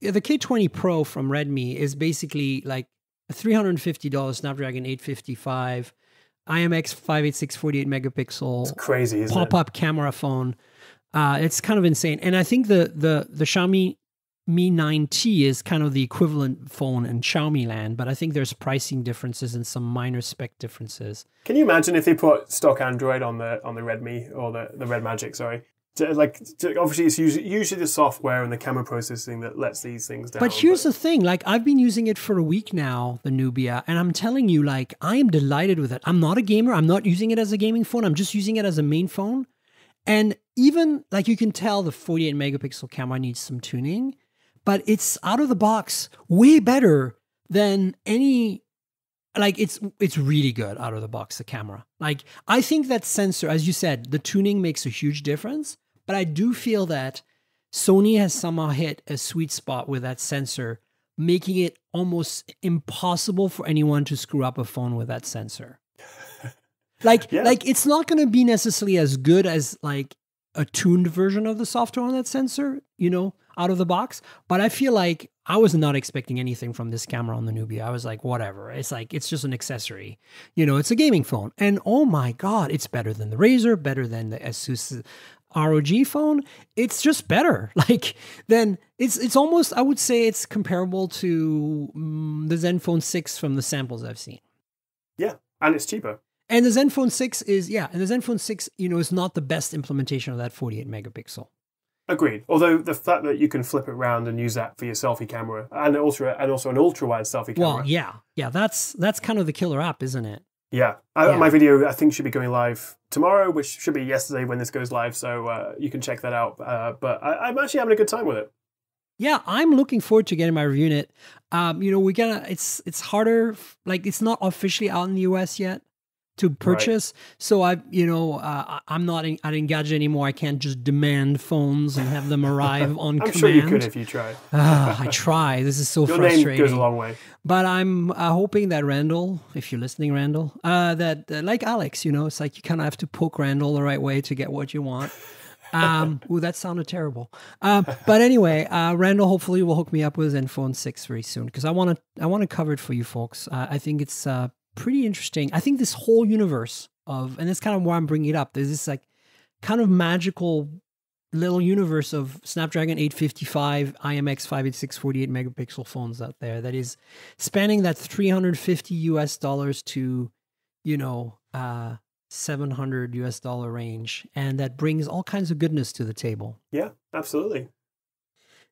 the K20 Pro from Redmi is basically like a $350 Snapdragon 855 IMX 586 48 megapixel. It's crazy, isn't it? Pop-up camera phone. It's kind of insane. And I think the Xiaomi Mi 9T is kind of the equivalent phone in Xiaomi land, but I think there's pricing differences and some minor spec differences. Can you imagine if they put stock Android on the Redmi or the Red Magic? Sorry, obviously it's usually the software and the camera processing that lets these things down. But here's the thing: like I've been using it for a week now, the Nubia, and I'm telling you, like I am delighted with it. I'm not a gamer. I'm not using it as a gaming phone. I'm just using it as a main phone. And even like you can tell, the 48 megapixel camera needs some tuning. But it's out of the box way better than any, like it's really good out of the box, the camera. Like I think that sensor, as you said, the tuning makes a huge difference, but I do feel that Sony has somehow hit a sweet spot with that sensor, making it almost impossible for anyone to screw up a phone with that sensor. Like it's not going to be necessarily as good as like a tuned version of the software on that sensor, you know, out of the box. But I feel like I was not expecting anything from this camera on the Nubia. I was like, whatever. It's like, it's just an accessory. You know, it's a gaming phone. And oh my God, it's better than the Razer, better than the Asus ROG phone. It's just better. Like then it's almost, I would say it's comparable to the Zenfone 6 from the samples I've seen. Yeah, and it's cheaper. And the Zenfone 6 is, yeah, and the Zenfone 6, you know, is not the best implementation of that 48 megapixel. Agreed. Although the fact that you can flip it around and use that for your selfie camera and also an ultra-wide selfie camera. Well, yeah, that's kind of the killer app, isn't it? Yeah. My video, I think, should be going live tomorrow, which should be yesterday when this goes live, so you can check that out. But I'm actually having a good time with it. Yeah, I'm looking forward to getting my review in it. You know, it's harder, like it's not officially out in the US yet to purchase. Right. So I'm not at Engadget anymore. I can't just demand phones and have them arrive on command. I'm sure you could if you tried. I try. This is so frustrating. Your name goes a long way. But I'm hoping that Randall, if you're listening, Randall, that like Alex, you know, it's like you kind of have to poke Randall the right way to get what you want. Ooh, that sounded terrible. But anyway, Randall hopefully will hook me up with Zenfone 6 very soon because I want to cover it for you folks. I think it's pretty interesting. I think this whole universe of, and that's kind of why I'm bringing it up. There's this like kind of magical little universe of Snapdragon 855 IMX 586 48 megapixel phones out there that is spanning that $350 to, you know, $700 range, and that brings all kinds of goodness to the table. Yeah, absolutely.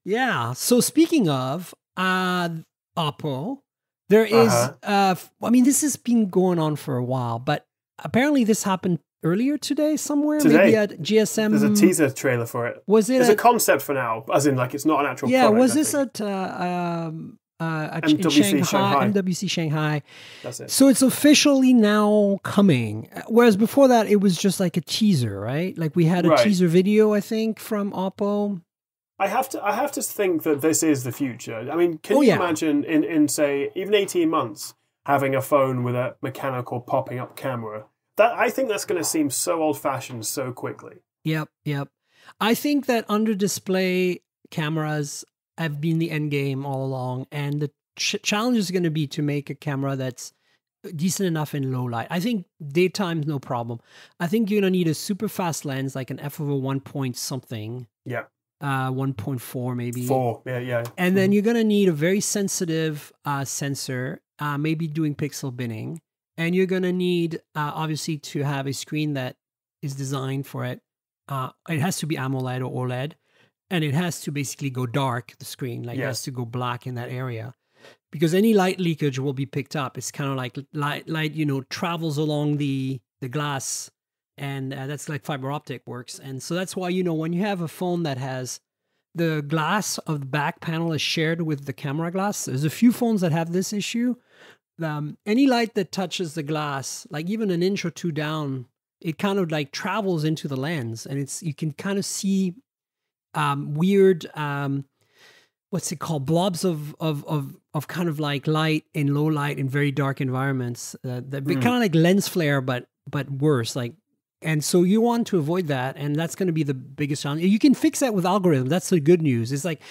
Yeah. So speaking of Oppo, there is, I mean, this has been going on for a while, but apparently this happened earlier today somewhere, maybe at GSM. There's a teaser trailer for it. Was it? There's a concept for now, as in like it's not an actual product. Yeah, was this at MWC Shanghai? That's it. So it's officially now coming. Whereas before that, it was just like a teaser, right? Like we had a teaser video, I think, from Oppo. I have to think that this is the future. I mean, can you imagine in say even 18 months having a phone with a mechanical popping up camera? That I think that's going to seem so old fashioned so quickly. Yep. I think that under display cameras have been the end game all along, and the challenge is going to be to make a camera that's decent enough in low light. I think daytime's no problem. I think you're going to need a super fast lens, like an f of a 1 point something. Yeah. 1.4 maybe. 4, yeah. And then you're going to need a very sensitive sensor, maybe doing pixel binning. And you're going to need, obviously, to have a screen that is designed for it. It has to be AMOLED or OLED. And it has to basically go dark, the screen. Like, it has to go black in that area. Because any light leakage will be picked up. It's kind of like light, you know, travels along the glass. And that's like fiber optic works. And so that's why, you know, when you have a phone that has the glass of the back panel is shared with the camera glass, there's a few phones that have this issue. Any light that touches the glass, like even an inch or two down, it kind of like travels into the lens, and you can kind of see weird, what's it called, blobs of kind of like light in low light in very dark environments. Kind of like lens flare, but worse, like And so you want to avoid that, and that's going to be the biggest challenge. You can fix that with algorithms. That's the good news. It's like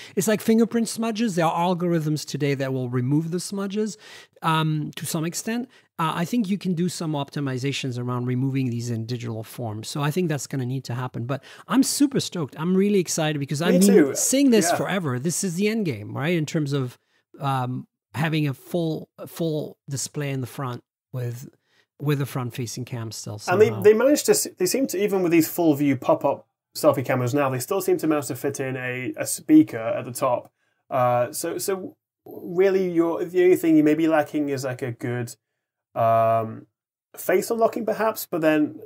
fingerprint smudges. There are algorithms today that will remove the smudges to some extent. I think you can do some optimizations around removing these in digital form. So I think that's going to need to happen. But I'm super stoked. I'm really excited because I've been saying this forever. This is the end game, right? In terms of having a full display in the front with a front-facing cam still. Somehow. And they managed to, they seem to, even with these full view pop-up selfie cameras now, they still seem to manage to fit in a speaker at the top. So really the only thing you may be lacking is like a good face unlocking perhaps, but then,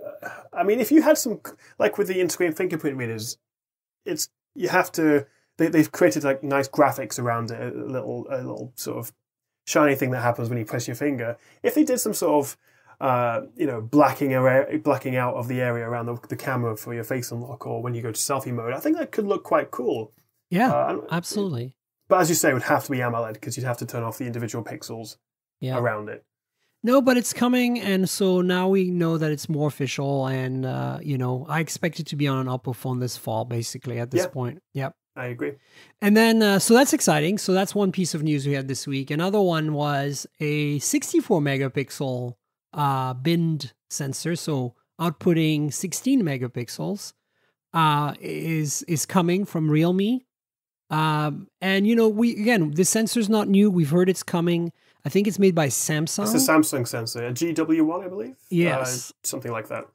I mean, if you had some, like with the in-screen fingerprint readers, you have to, they've created like nice graphics around it, a little sort of shiny thing that happens when you press your finger. If they did some sort of blacking out of the area around the camera for your face unlock, or when you go to selfie mode, I think that could look quite cool. Yeah, absolutely. But as you say, it would have to be AMOLED because you'd have to turn off the individual pixels around it. No, but it's coming, and so now we know that it's more official, and I expect it to be on an Oppo phone this fall, basically, at this point. Yep. I agree. And then, so that's exciting. So that's one piece of news we had this week. Another one was a 64 megapixel binned sensor, so outputting 16 megapixels, is coming from Realme. And the sensor's not new. We've heard it's coming. I think it's made by Samsung. It's a Samsung sensor, a GW1, I believe. Yes, something like that.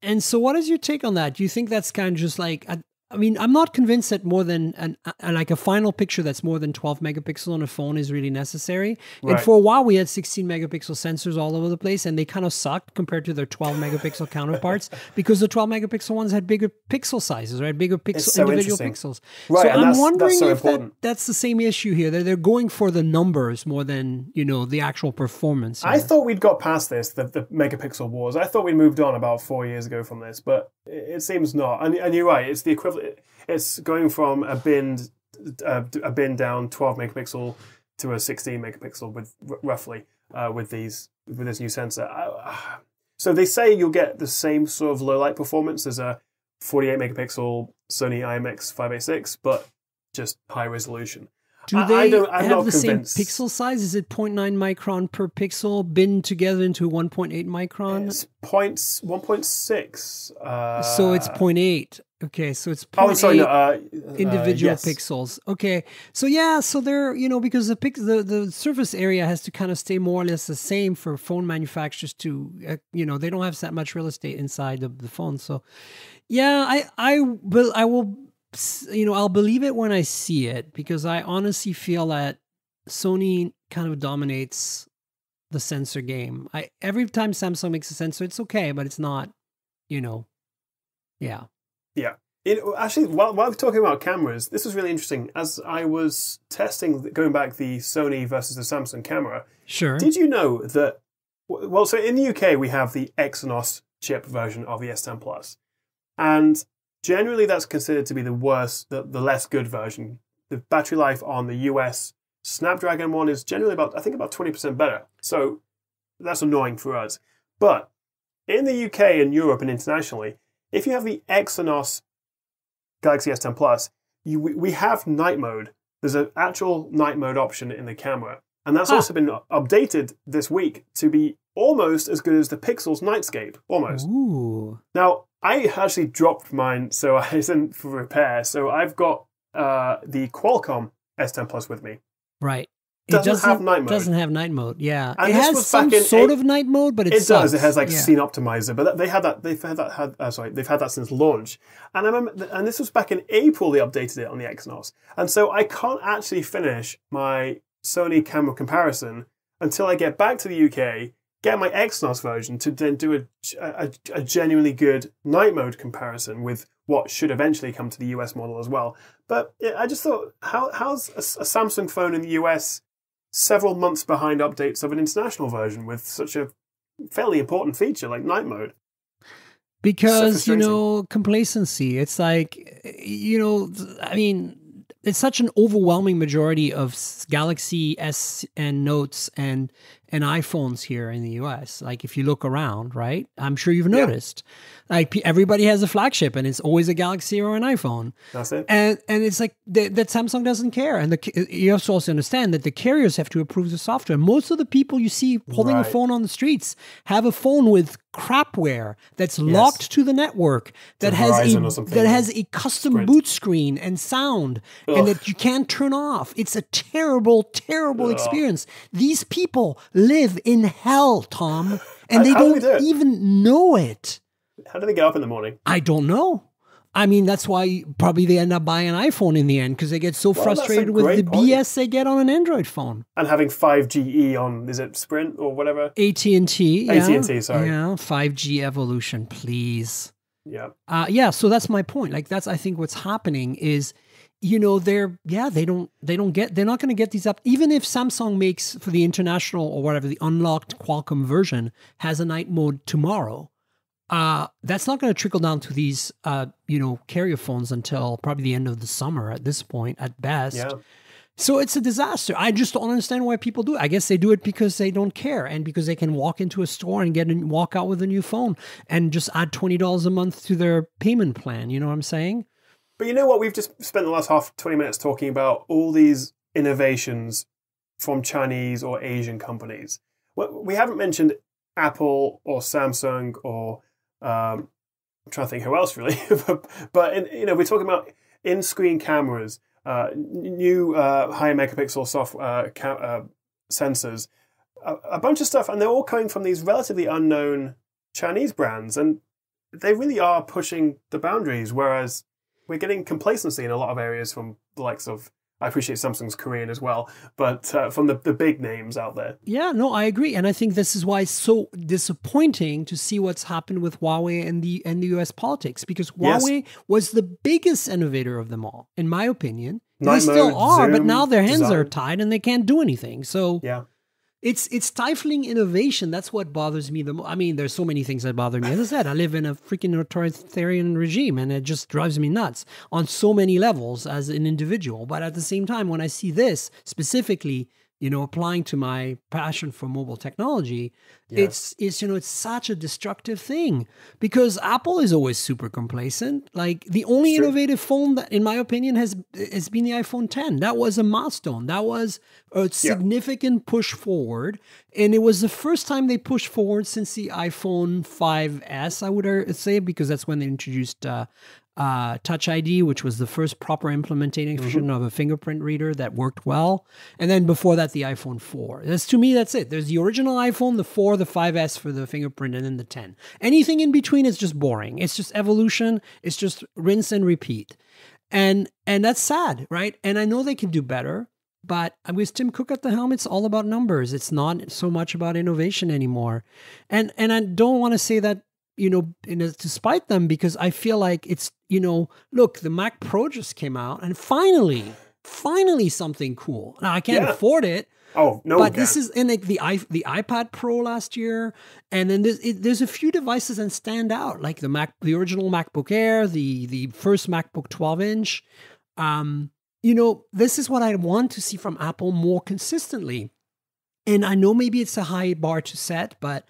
And so, what is your take on that? Do you think that's kind of just like I mean, I'm not convinced that more than like a final picture that's more than 12 megapixels on a phone is really necessary. Right. And for a while, we had 16 megapixel sensors all over the place, and they kind of sucked compared to their 12 megapixel counterparts because the 12 megapixel ones had bigger pixel sizes, right? Bigger individual pixels. Right, so I'm wondering so if that's the same issue here. They're going for the numbers more than the actual performance. I thought we'd got past this, the megapixel wars. I thought we'd moved on about 4 years ago from this, but it seems not. And you're right. It's the equivalent. It's going from a bin down 12 megapixel to a 16 megapixel with roughly with this new sensor. So they say you'll get the same sort of low light performance as a 48 megapixel Sony IMX586, but just high resolution. Do they have the same pixel size? Is it 0.9 micron per pixel binned together into 1.8 micron? It's 1.6. So it's 0.8. Okay, so it's 0.8 individual pixels. Okay, so so they're because the surface area has to kind of stay more or less the same for phone manufacturers to they don't have that much real estate inside of the phone. So I will. I'll believe it when I see it, because I honestly feel that Sony kind of dominates the sensor game. Every time Samsung makes a sensor, it's okay, but it's not, Yeah. Actually, while we're talking about cameras, this was really interesting. As I was testing, going back, the Sony versus the Samsung camera. Sure. Did you know that, so in the UK, we have the Exynos chip version of the S10 Plus. And generally, that's considered to be the worst, the less good version. The battery life on the US Snapdragon one is generally about 20% better. So that's annoying for us. But in the UK and Europe and internationally, if you have the Exynos Galaxy S10 Plus, we have night mode. There's an actual night mode option in the camera. And that's also been updated this week to be almost as good as the Pixel's Nightscape. Almost. Ooh. Now, I actually dropped mine, so I sent for repair. So I've got the Qualcomm S10 Plus with me. Right. It doesn't have night mode. Doesn't have night mode. Yeah, and it has some sort of night mode, but it does. It has like Scene Optimizer, but they've had that since launch. And I remember, and this was back in April. They updated it on the Exynos, and so I can't actually finish my Sony camera comparison until I get back to the UK, get my Exynos version to then do a genuinely good night mode comparison with what should eventually come to the US model as well. But I just thought, how's a Samsung phone in the US several months behind updates of an international version with such a fairly important feature like night mode? Because, complacency. It's like, I mean, it's such an overwhelming majority of Galaxy S and Notes and and iPhones here in the US. Like if you look around, right? I'm sure you've noticed. Like everybody has a flagship, and it's always a Galaxy or an iPhone. That's it. And it's like that Samsung doesn't care. And you have to also understand that the carriers have to approve the software. Most of the people you see holding a phone on the streets have a phone with crapware that's locked to the network, that has a custom boot screen and sound, and that you can't turn off. It's a terrible, terrible experience. These people live in hell, Tom, and they don't even know it. How do they get up in the morning? I don't know. I mean, that's why probably they end up buying an iPhone in the end, because they get so frustrated with the BS they get on an Android phone. And having 5GE on, is it Sprint or whatever? AT&T. AT&T, sorry. Yeah, 5G evolution, please. Yeah. So that's my point. Like I think what's happening is, they're not going to get these up. Even if Samsung makes for the international or whatever, the unlocked Qualcomm version has a night mode tomorrow, that's not going to trickle down to these, carrier phones until probably the end of the summer at this point, at best. Yeah. So it's a disaster. I just don't understand why people do it. I guess they do it because they don't care, and because they can walk into a store and walk out with a new phone and just add $20 a month to their payment plan. You know what I'm saying? But you know what? We've just spent the last 20 minutes talking about all these innovations from Chinese or Asian companies. We haven't mentioned Apple or Samsung or I'm trying to think who else really. but we're talking about in-screen cameras, new high megapixel sensors, a bunch of stuff, and they're all coming from these relatively unknown Chinese brands, and they really are pushing the boundaries, whereas we're getting complacency in a lot of areas from the likes of, I appreciate Samsung's Korean as well, but from the big names out there. Yeah, no, I agree. And I think this is why it's so disappointing to see what's happened with Huawei and the US politics, because Huawei was the biggest innovator of them all, in my opinion. They still are, but now their hands are tied and they can't do anything. So it's stifling innovation. That's what bothers me the most. I mean, there's so many things that bother me. As I said, I live in a freaking authoritarian regime, and it just drives me nuts on so many levels as an individual. But at the same time, when I see this specifically, applying to my passion for mobile technology, it's such a destructive thing, because Apple is always super complacent. Like the only innovative phone that, in my opinion, has been the iPhone X. That was a milestone. That was a significant push forward. And it was the first time they pushed forward since the iPhone 5S, I would say, because that's when they introduced Touch ID, which was the first proper implementation of a fingerprint reader that worked well. And then before that, the iPhone 4. To me, that's it. There's the original iPhone, the 4, the 5S for the fingerprint, and then the 10. Anything in between is just boring. It's just evolution. It's just rinse and repeat. And that's sad, right? And I know they can do better, but with Tim Cook at the helm, it's all about numbers. It's not so much about innovation anymore. And I don't want to say that, to spite them, because I feel like it's, look, the Mac Pro just came out, and finally something cool. Now I can't afford it. Oh no! But this is in like the iPad Pro last year, and then there's a few devices that stand out, like the original MacBook Air, the first MacBook 12-inch. This is what I want to see from Apple more consistently. And I know maybe it's a high bar to set, but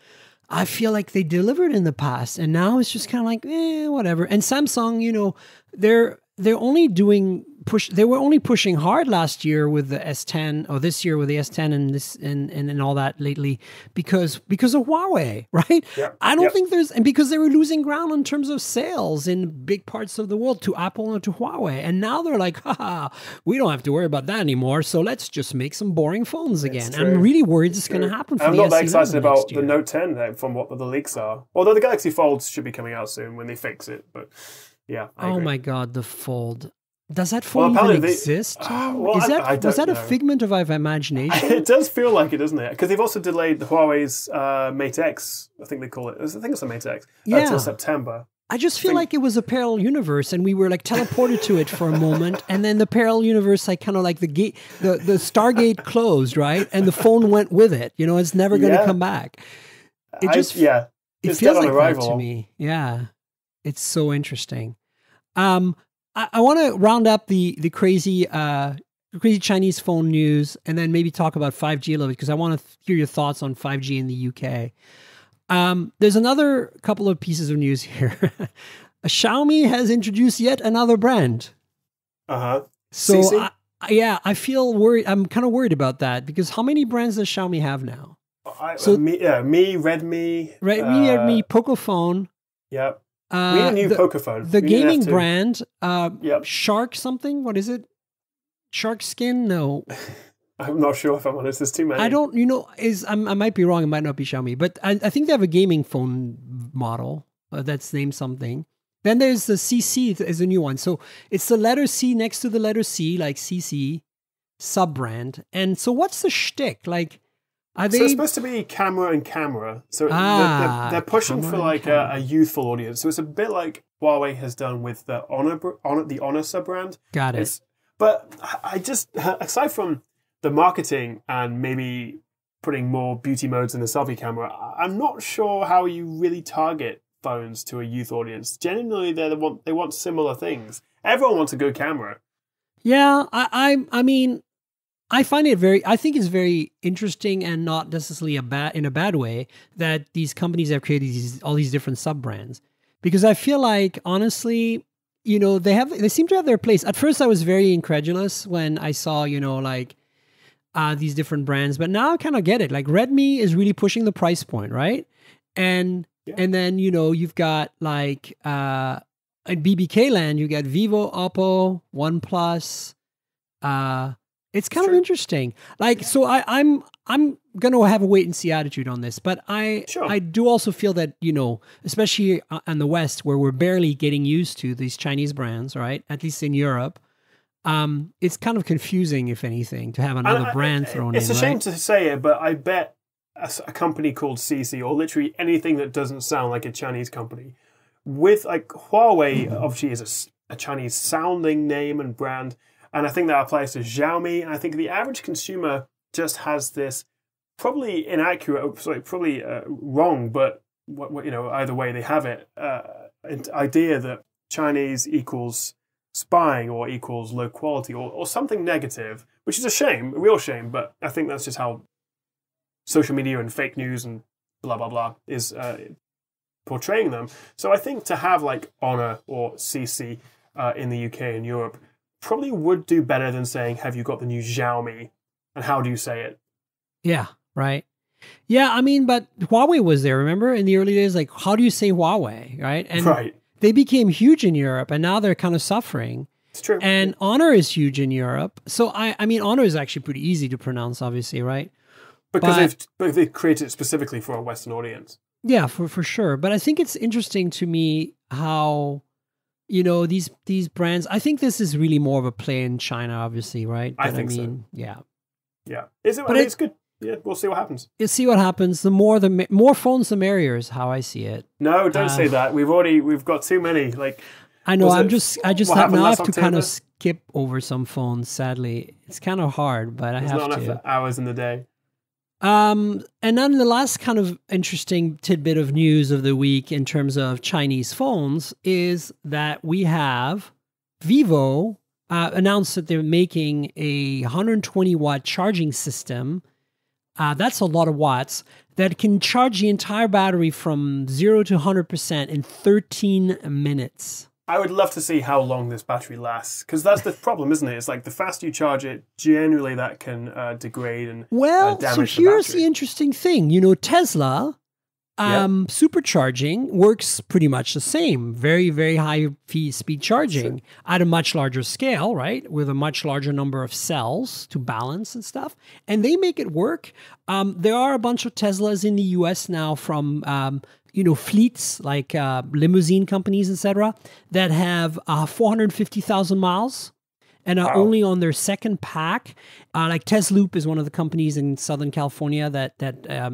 I feel like they delivered in the past, and now it's just kind of like, whatever. And Samsung, they're only they were only pushing hard last year with the S10, or this year with the S10 and this and all that lately because of Huawei, right? I don't think and because they were losing ground in terms of sales in big parts of the world to Apple and to Huawei. And now they're like, we don't have to worry about that anymore. So let's just make some boring phones again. I'm really worried it's going to happen for I'm the not that excited about the Note 10 from what the leaks are. Although the Galaxy Folds should be coming out soon when they fix it. But yeah, I agree. My God, the Fold. Does that phone even exist, Tom? Was that a figment of imagination? It does feel like it, doesn't it? Because they've also delayed the Huawei's Mate X, I think they call it. I think it's the Mate X, until September. I just feel like it was a parallel universe, and we were like teleported to it for a moment, and then the parallel universe, like kind of like the Stargate closed, right? And the phone went with it. It's never going to come back. It just it feels like that to me. Yeah, it's so interesting. I want to round up the crazy crazy Chinese phone news, and then maybe talk about 5G a little bit because I want to hear your thoughts on 5G in the UK. There's another couple of pieces of news here. Xiaomi has introduced yet another brand. So I feel worried. I'm kind of worried about that because how many brands does Xiaomi have now? Redmi, Pocophone. Yep. We need a new Pocophone. The gaming brand, Shark something. What is it? Shark Skin? No. I'm not sure if I'm honest. There's too many. I don't. I might be wrong. It might not be Xiaomi, but I think they have a gaming phone model that's named something. Then there's the CC is a new one. So it's the letter C next to the letter C, like CC sub-brand. And so what's the shtick? Like, are they... So it's supposed to be camera and camera. So they're pushing for like a youthful audience. So it's a bit like Huawei has done with the Honor sub-brand. Got it. But I just, aside from the marketing and maybe putting more beauty modes in the selfie camera, I'm not sure how you really target phones to a youth audience. Generally, they want similar things. Everyone wants a good camera. Yeah, I mean, I find it I think it's very interesting and not necessarily in a bad way that these companies have created all these different sub-brands. Because I feel like, honestly, they seem to have their place. At first, I was very incredulous when I saw, these different brands, but now I kind of get it. Like Redmi is really pushing the price point, right? And then, you've got like, in BBK land, you got Vivo, Oppo, OnePlus. It's kind of interesting. Like, so I'm going to have a wait and see attitude on this, but I do also feel that, especially in the West where we're barely getting used to these Chinese brands, right? At least in Europe. It's kind of confusing, if anything, to have another brand thrown in. It's a shame to say it, but I bet a company called CC or literally anything that doesn't sound like a Chinese company with like Huawei obviously is a Chinese sounding name and brand. And I think that applies to Xiaomi. And I think the average consumer just has this probably inaccurate, probably wrong, but either way they have it, idea that Chinese equals spying or equals low quality or something negative, which is a real shame. But I think that's just how social media and fake news and blah, blah, blah is portraying them. So I think to have like Honor or CC in the UK and Europe probably would do better than saying, have you got the new Xiaomi? And how do you say it? Yeah, right. Yeah, I mean, but Huawei was there, remember? In the early days, like, how do you say Huawei, right? And they became huge in Europe, and now they're kind of suffering. It's true. And Honor is huge in Europe. So, I mean, Honor is actually pretty easy to pronounce, obviously, right? Because they've created it specifically for a Western audience. Yeah, for sure. But I think it's interesting to me how... these brands, I think this is really more of a play in China, obviously, right? I think so. Yeah. Yeah. It's good. Yeah, we'll see what happens. You'll see what happens. The more phones, the merrier is how I see it. No, don't say that. We've got too many. Like, I know. I just have to kind of skip over some phones. Sadly, it's kind of hard, but There's I have not to. enough hours in the day. And then the last kind of interesting tidbit of news of the week in terms of Chinese phones is that we have Vivo announced that they're making a 120 watt charging system. That's a lot of watts that can charge the entire battery from 0 to 100% in 13 minutes. I would love to see how long this battery lasts, because that's the problem, isn't it? It's like the faster you charge it, generally that can degrade and damage so here's the interesting thing. Tesla supercharging works pretty much the same. Very, very high speed charging at a much larger scale, right? With a much larger number of cells to balance and stuff. And they make it work. There are a bunch of Teslas in the US now from... fleets like limousine companies, etc., that have 450,000 miles and are only on their second pack. Like Tesloop is one of the companies in Southern California that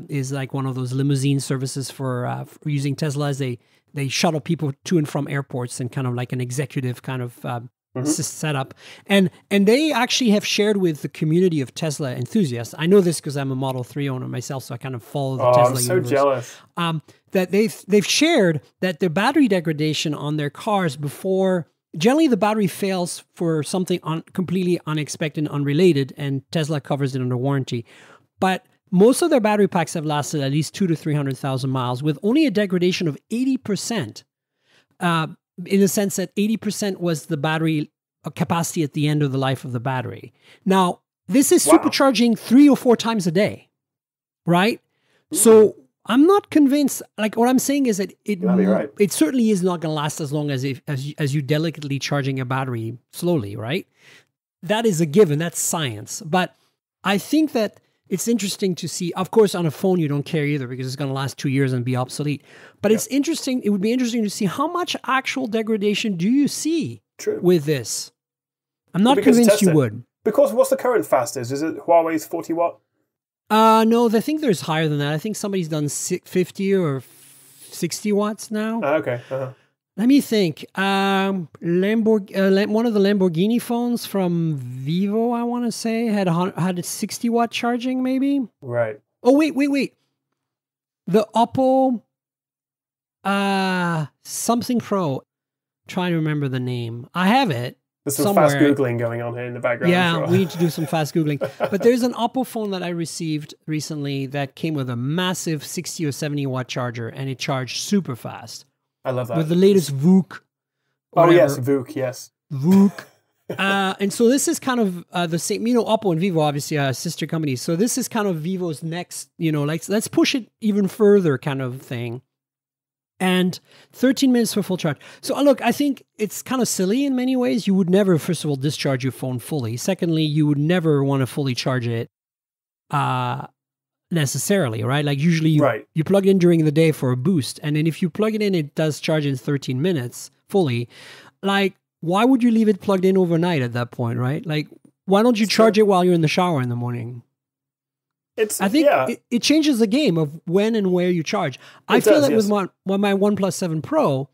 is like one of those limousine services for using Tesla as they shuttle people to and from airports and kind of like an executive kind of setup. And they actually have shared with the community of Tesla enthusiasts. I know this because I'm a Model 3 owner myself, so I kind of follow the Tesla universe. I'm so jealous. That they've shared that the battery degradation on their cars before Generally, the battery fails for something completely unexpected and unrelated, and Tesla covers it under warranty. But most of their battery packs have lasted at least 200,000 to 300,000 miles, with only a degradation of 80%, in the sense that 80% was the battery capacity at the end of the life of the battery. Now, this is supercharging 3 or 4 times a day, right? So I'm not convinced. Like, what I'm saying is that it certainly is not going to last as long as you delicately charging a battery slowly, right? That is a given. That's science. But I think that it's interesting to see. Of course, on a phone, you don't care either because it's going to last 2 years and be obsolete. But it's interesting. It would be interesting to see how much actual degradation do you see with this. I'm not convinced you would. Because what's the current fastest? Is it Huawei's 40 watt? No, I think there's higher than that. I think somebody's done 50 or 60 watts now. Okay. Let me think. One of the Lamborghini phones from Vivo, I want to say, had a 60 watt charging, maybe. Right. Oh, wait. The Oppo something Pro. Trying to remember the name. I have it. There's some fast Googling going on here in the background. Yeah, we need to do some fast Googling. But there's an Oppo phone that I received recently that came with a massive 60 or 70 watt charger, and it charged super fast. I love that. With the latest VOOC. Oh, yes, VOOC, yes. VOOC. And so this is kind of the same, Oppo and Vivo obviously are sister companies. So this is kind of Vivo's next, let's push it even further kind of thing. And 13 minutes for full charge. So look, I think it's kind of silly in many ways. You would never, first of all, discharge your phone fully. Secondly, you would never want to fully charge it necessarily, right? Like usually you plug it in during the day for a boost. And then if you plug it in, it does charge in 13 minutes fully. Like, why would you leave it plugged in overnight at that point, right? Like, why don't you charge it while you're in the shower in the morning? I think it changes the game of when and where you charge. I feel that with my OnePlus 7 Pro,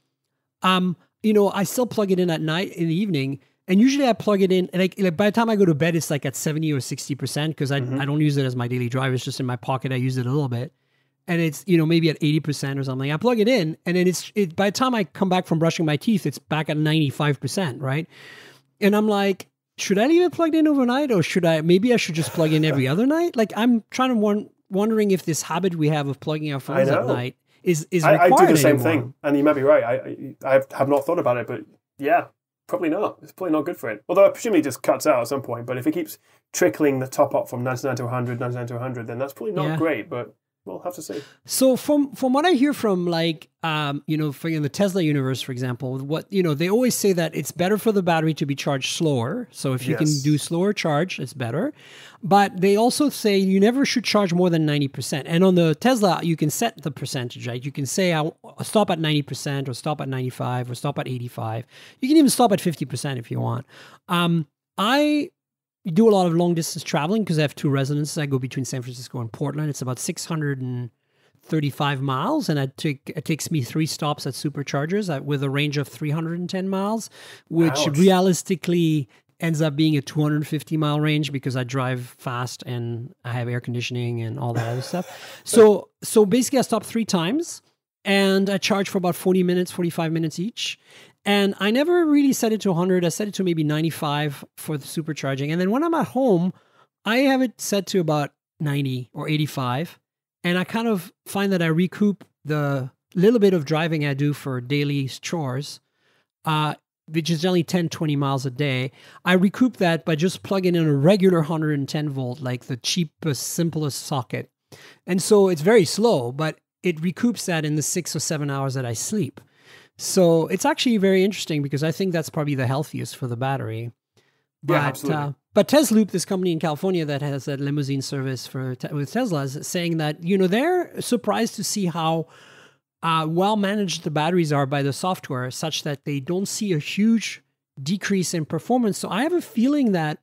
I still plug it in at night in the evening, and usually I plug it in, and like by the time I go to bed, it's like at 70 or 60% because I don't use it as my daily drive. It's just in my pocket. I use it a little bit, and it's maybe at 80% or something. I plug it in, and then by the time I come back from brushing my teeth, it's back at 95%, right? And I'm like, should I leave it plugged in overnight, or maybe I should just plug in every other night? Like, I'm trying to wondering if this habit we have of plugging our phones at night is required I do the same anymore. thing, and you might be right. I have not thought about it, but yeah, probably not. It's probably not good for it. Although I presume it just cuts out at some point, but if it keeps trickling the top up from 99 to 100, 99 to 100, then that's probably not great, but we'll have to see. So from what I hear from like, for in the Tesla universe, for example, they always say that it's better for the battery to be charged slower. So if you can do slower charge, it's better. But they also say you never should charge more than 90%. And on the Tesla, you can set the percentage, right? You can say I'll stop at 90% or stop at 95 or stop at 85. You can even stop at 50% if you want. I do a lot of long distance traveling because I have 2 residences. I go between San Francisco and Portland. It's about 635 miles, and it takes me 3 stops at superchargers with a range of 310 miles, which realistically ends up being a 250-mile range because I drive fast and I have air conditioning and all that other stuff. So basically I stop 3 times, and I charge for about 40 minutes, 45 minutes each. And I never really set it to 100. I set it to maybe 95 for the supercharging. And then when I'm at home, I have it set to about 90 or 85. And I kind of find that I recoup the little bit of driving I do for daily chores, which is generally 10, 20 miles a day. I recoup that by just plugging in a regular 110 volt, like the cheapest, simplest socket. And so it's very slow, but it recoups that in the 6 or 7 hours that I sleep. So it's actually very interesting because I think that's probably the healthiest for the battery. But, absolutely. But Tesloop, this company in California that has that limousine service with Tesla, is saying that, they're surprised to see how well managed the batteries are by the software, such that they don't see a huge decrease in performance. So I have a feeling that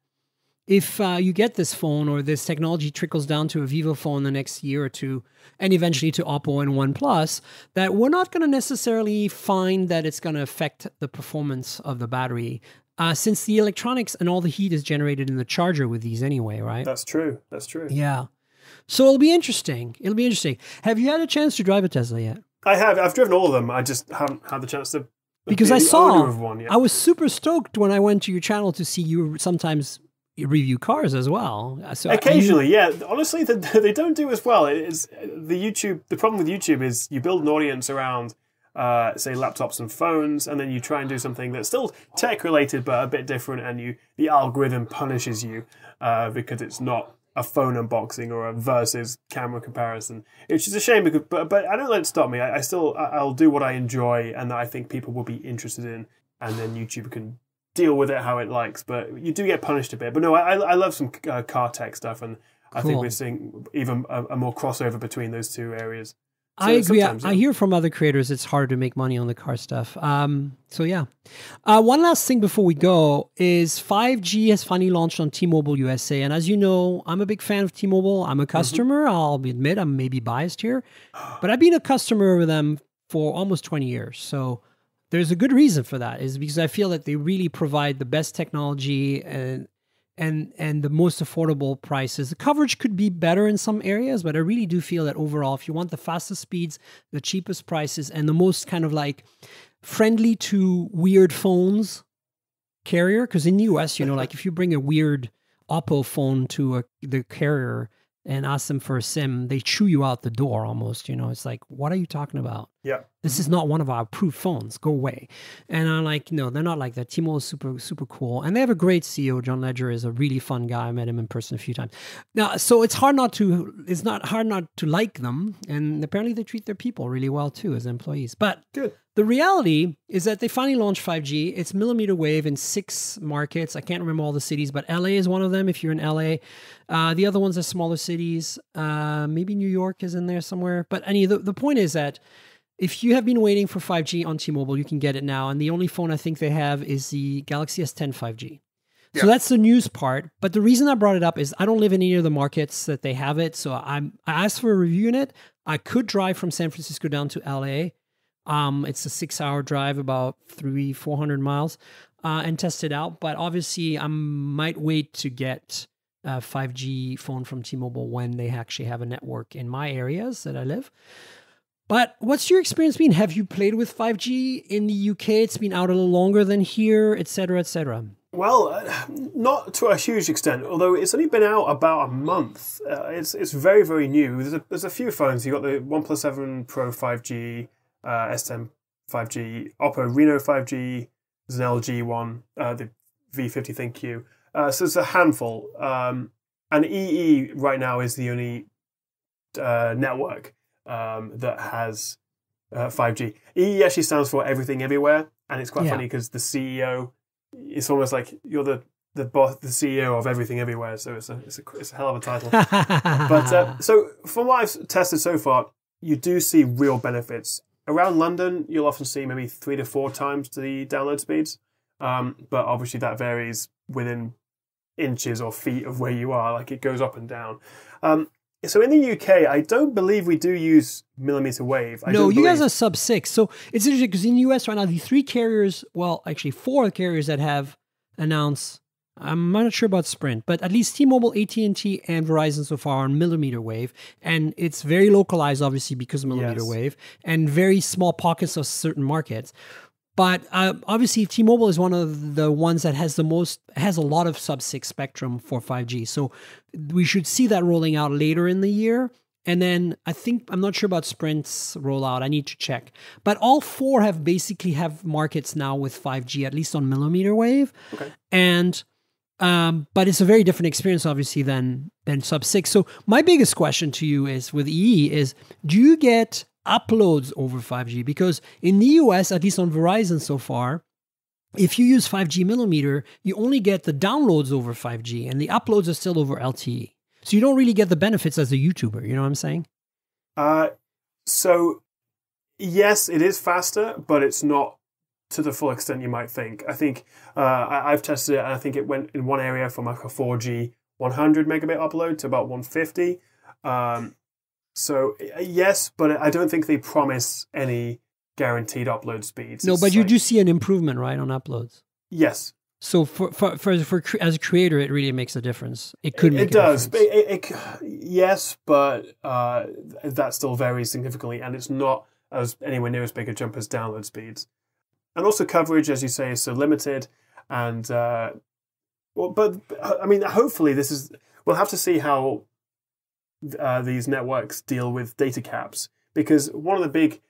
if you get this phone or this technology trickles down to a Vivo phone the next year or two, and eventually to Oppo and OnePlus, that we're not going to necessarily find that it's going to affect the performance of the battery, since the electronics and all the heat is generated in the charger with these anyway, right? That's true. Yeah. So it'll be interesting. Have you had a chance to drive a Tesla yet? I have. I've driven all of them. I just haven't had the chance to Because I the owner of one, I was super stoked when I went to your channel to see you sometimes review cars as well. So occasionally, yeah. Honestly, they don't do as well. It's the problem with YouTube is you build an audience around, say, laptops and phones, and then you try and do something that's still tech related but a bit different, and the algorithm punishes you because it's not a phone unboxing or a versus camera comparison. It's just a shame because, but I don't let it stop me. I'll do what I enjoy and that I think people will be interested in, and then YouTube can deal with it how it likes. But you do get punished a bit. But no, I love some car tech stuff, and I think we're seeing even a more crossover between those two areas. So I agree. I hear from other creators it's hard to make money on the car stuff. So yeah. One last thing before we go is 5G has finally launched on T-Mobile USA. And as you know, I'm a big fan of T-Mobile. I'm a customer. I'll admit I'm maybe biased here. But I've been a customer with them for almost 20 years. So there's a good reason for that, is because I feel that they really provide the best technology and the most affordable prices. The coverage could be better in some areas, but I really do feel that overall, if you want the fastest speeds, the cheapest prices, and the most kind of like friendly to weird phones carrier, because in the US, like if you bring a weird Oppo phone to the carrier and ask them for a SIM, they chew you out the door almost. It's like, what are you talking about? Yeah. This is not one of our approved phones. Go away. And I'm like, no, they're not like that. T-Mobile is super, super cool. And they have a great CEO. John Ledger is a really fun guy. I met him in person a few times. Now, so it's not hard not to like them. And apparently they treat their people really well too as employees. But good. The reality is that they finally launched 5G. It's millimeter wave in 6 markets. I can't remember all the cities, but LA is one of them if you're in LA. The other ones are smaller cities. Maybe New York is in there somewhere. But the point is that if you have been waiting for 5G on T-Mobile, you can get it now. And the only phone I think they have is the Galaxy S10 5G. Yeah. So that's the news part. But the reason I brought it up is I don't live in any of the markets that they have it. So I asked for a review in it. I could drive from San Francisco down to LA. It's a 6-hour drive, about 400 miles, and test it out. But obviously, I might wait to get a 5G phone from T-Mobile when they actually have a network in my areas that I live. But what's your experience been? Have you played with 5G in the UK? It's been out a little longer than here, et cetera, et cetera. Well, not to a huge extent, although it's only been out about a month. It's very, very new. There's a few phones. You've got the OnePlus 7 Pro 5G, S10 5G, Oppo Reno 5G, there's an LG one, the V50 ThinQ. So there's a handful. And EE right now is the only network that has 5G. EE actually stands for Everything Everywhere, and it's quite funny because the CEO, it's almost like you're the boss, the CEO of Everything Everywhere. So it's a hell of a title. But so from what I've tested so far, you do see real benefits. Around London, you'll often see maybe 3 to 4 times the download speeds, but obviously that varies within inches or feet of where you are. Like it goes up and down. So in the UK, I don't believe we do use millimeter wave. No, you guys are sub-6. So it's interesting because in the US right now, the 3 carriers, well, actually 4 carriers that have announced, I'm not sure about Sprint, but at least T-Mobile, AT&T, and Verizon so far on millimeter wave. And it's very localized, obviously, because of millimeter wave, and very small pockets of certain markets. But obviously, T-Mobile is one of the ones that has a lot of sub-6 spectrum for 5G. So we should see that rolling out later in the year. And then I'm not sure about Sprint's rollout. I need to check. But all 4 have markets now with 5G, at least on millimeter wave. Okay. And but it's a very different experience, obviously, than sub-6. So my biggest question to you is with EE is, do you get uploads over 5G? Because in the US, at least on Verizon so far, if you use 5G millimeter, you only get the downloads over 5G and the uploads are still over LTE. So you don't really get the benefits as a YouTuber. You know what I'm saying? So yes, it is faster, but it's not to the full extent you might think. I think I've tested it, and I think it went in one area from like a 4G 100 megabit upload to about 150. So yes, but I don't think they promise any guaranteed upload speeds. No, but you do see an improvement, right, on uploads? Yes. So for as a creator, it really makes a difference. It could make a difference. Yes, but that still varies significantly, and it's not anywhere near as big a jump as download speeds. And also coverage, as you say, is so limited. And, but I mean, hopefully we'll have to see how these networks deal with data caps. Because one of the big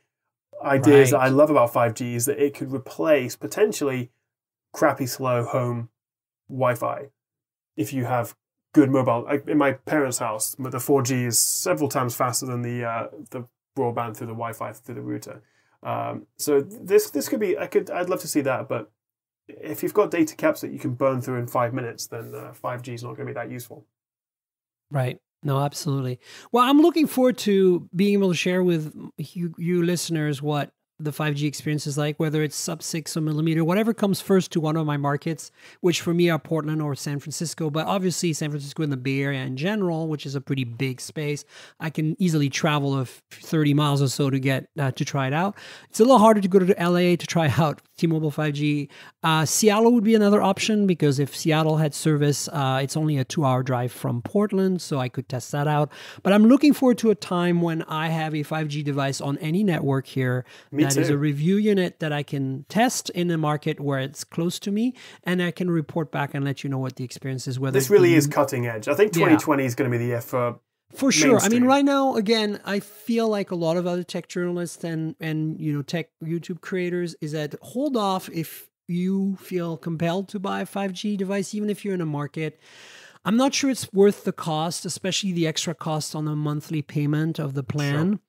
ideas that I love about 5G is that it could replace potentially crappy, slow home Wi-Fi. If you have good mobile, in my parents' house, the 4G is several times faster than the broadband through the Wi-Fi through the router. So this could be, I'd love to see that, but if you've got data caps that you can burn through in 5 minutes, then 5G is not going to be that useful. Right. No, absolutely. Well, I'm looking forward to being able to share with you listeners what the 5G experience is like, whether it's sub 6 or millimeter, whatever comes first to one of my markets, which for me are Portland or San Francisco, but obviously San Francisco and the Bay Area in general, which is a pretty big space. I can easily travel 30 miles or so to get to try it out. It's a little harder to go to LA to try out T-Mobile 5G. Seattle would be another option because if Seattle had service, it's only a 2-hour drive from Portland, so I could test that out. But I'm looking forward to a time when I have a 5G device on any network here. That is a review unit that I can test in a market where it's close to me, and I can report back and let you know what the experience is. Whether this really is cutting edge. I think 2020 is going to be the year for sure. mainstream. I mean, right now, again, I feel like a lot of other tech journalists and tech YouTube creators is that hold off if you feel compelled to buy a 5G device, even if you're in a market. I'm not sure it's worth the cost, especially the extra cost on the monthly payment of the plan. Sure.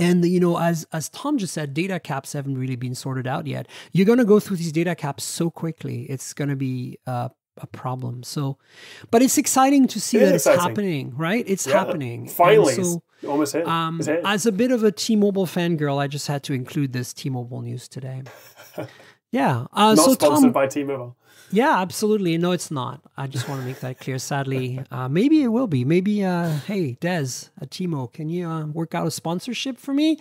And, as Tom just said, data caps haven't really been sorted out yet. You're going to go through these data caps so quickly. It's going to be a problem. So, but it's exciting to see that it's happening, right? It's happening. Finally. So, almost hit. As a bit of a T-Mobile fangirl, I just had to include this T-Mobile news today. Yeah. Not sponsored by T-Mobile. Yeah, absolutely. No, it's not. I just want to make that clear. Sadly, maybe it will be. Maybe, hey, Des at T-Mo, can you work out a sponsorship for me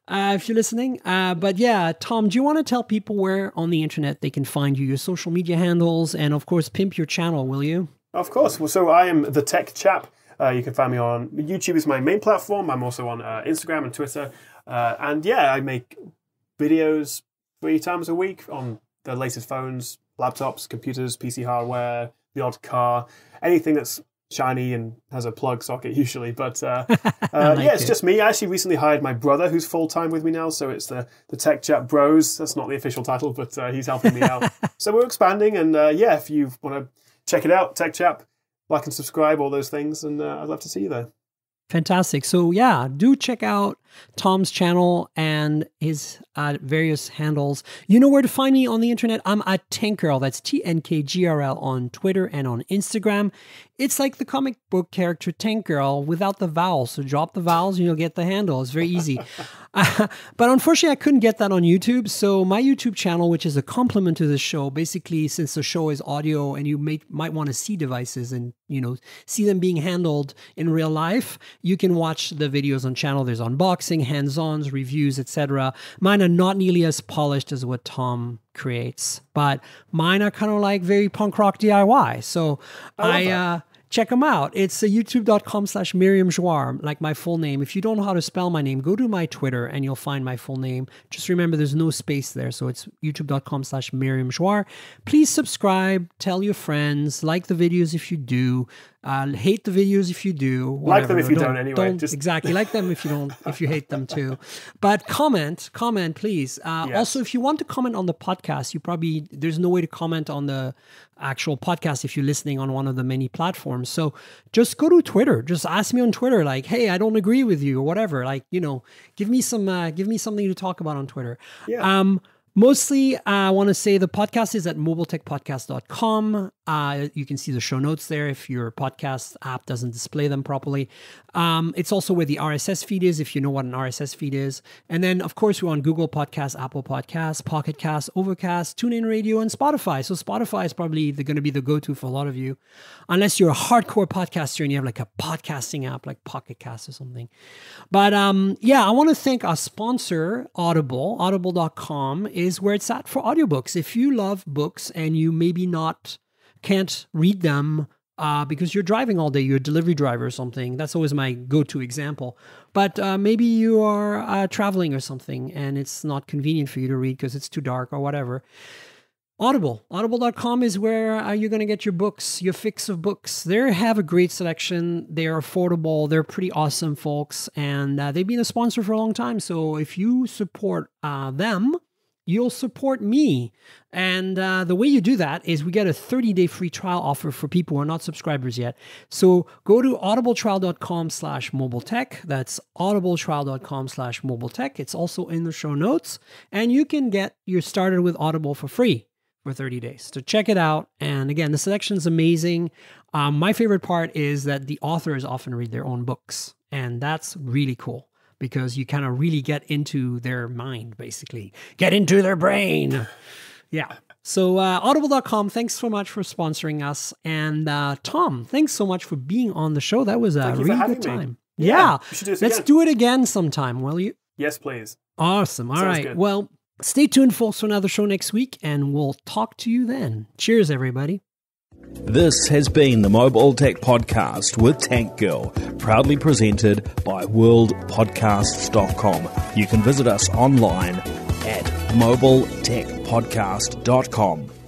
if you're listening? But yeah, Tom, do you want to tell people where on the internet they can find you, your social media handles, and of course, pimp your channel, will you? Of course. Well, so I am the Tech Chap. You can find me on YouTube is my main platform. I'm also on Instagram and Twitter. And yeah, I make videos 3 times a week on the latest phones, laptops, computers, PC hardware, the odd car, anything that's shiny and has a plug socket usually. But it's just me. I actually recently hired my brother who's full-time with me now. So it's the Tech Chap Bros. That's not the official title, but he's helping me out. So we're expanding. And if you want to check it out, Tech Chap, like and subscribe, all those things. And I'd love to see you there. Fantastic. So yeah, do check out Tom's channel and his various handles. You know where to find me on the internet. I'm at Tankgirl. That's TNKGRL on Twitter and on Instagram. It's like the comic book character Tank Girl without the vowels. So drop the vowels and you'll get the handle. It's very easy. But unfortunately, I couldn't get that on YouTube. So my YouTube channel, which is a complement to the show, basically, since the show is audio and you might want to see devices and, see them being handled in real life, you can watch the videos on channel. There's unboxing, hands-ons, reviews, etc. Mine are not nearly as polished as what Tom creates, but mine are kind of like very punk rock DIY. So I check them out. It's youtube.com/Miriam Jouar, like my full name. If you don't know how to spell my name, go to my Twitter and you'll find my full name. Just remember there's no space there. So it's youtube.com/Miriam Jouar. Please subscribe, tell your friends, like the videos if you do. Hate the videos if you do. Whatever. Like them if you don't anyway. Exactly. Like them if you don't, if you hate them too. But comment, please. Yes. Also, if you want to comment on the podcast, there's no way to comment on the actual podcast if you're listening on one of the many platforms. So just go to Twitter. Just ask me on Twitter, like, hey, I don't agree with you or whatever. Like, give me something to talk about on Twitter. Yeah. Mostly, I want to say the podcast is at mobiletechpodcast.com. You can see the show notes there if your podcast app doesn't display them properly. It's also where the RSS feed is, if you know what an RSS feed is. And then, of course, we're on Google Podcasts, Apple Podcasts, Pocket Casts, Overcast, TuneIn Radio, and Spotify. So Spotify is probably going to be the go-to for a lot of you, unless you're a hardcore podcaster and you have like a podcasting app like Pocket Cast or something. But I want to thank our sponsor, Audible. Audible.com is where it's at for audiobooks. If you love books and you maybe can't read them because you're driving all day, you're a delivery driver or something. That's always my go-to example. But maybe you are traveling or something and it's not convenient for you to read because it's too dark or whatever. Audible. Audible.com is where you're going to get your books, your fix of books. They have a great selection. They're affordable. They're pretty awesome folks. And they've been a sponsor for a long time. So if you support them, you'll support me. And the way you do that is we get a 30-day free trial offer for people who are not subscribers yet. So go to audibletrial.com/mobiletech. That's audibletrial.com/mobiletech. It's also in the show notes. And you can get you started with Audible for free for 30 days. So check it out. And again, the selection is amazing. My favorite part is that the authors often read their own books. And that's really cool because you kind of really get into their mind, basically. Get into their brain. Yeah. So audible.com, thanks so much for sponsoring us. And Tom, thanks so much for being on the show. That was a really good time. Yeah. Let's do it again sometime, will you? Yes, please. Awesome. All Sounds right. good. Well, stay tuned, folks, for another show next week, and we'll talk to you then. Cheers, everybody. This has been the Mobile Tech Podcast with Tank Girl, proudly presented by worldpodcasts.com. You can visit us online at mobiletechpodcast.com.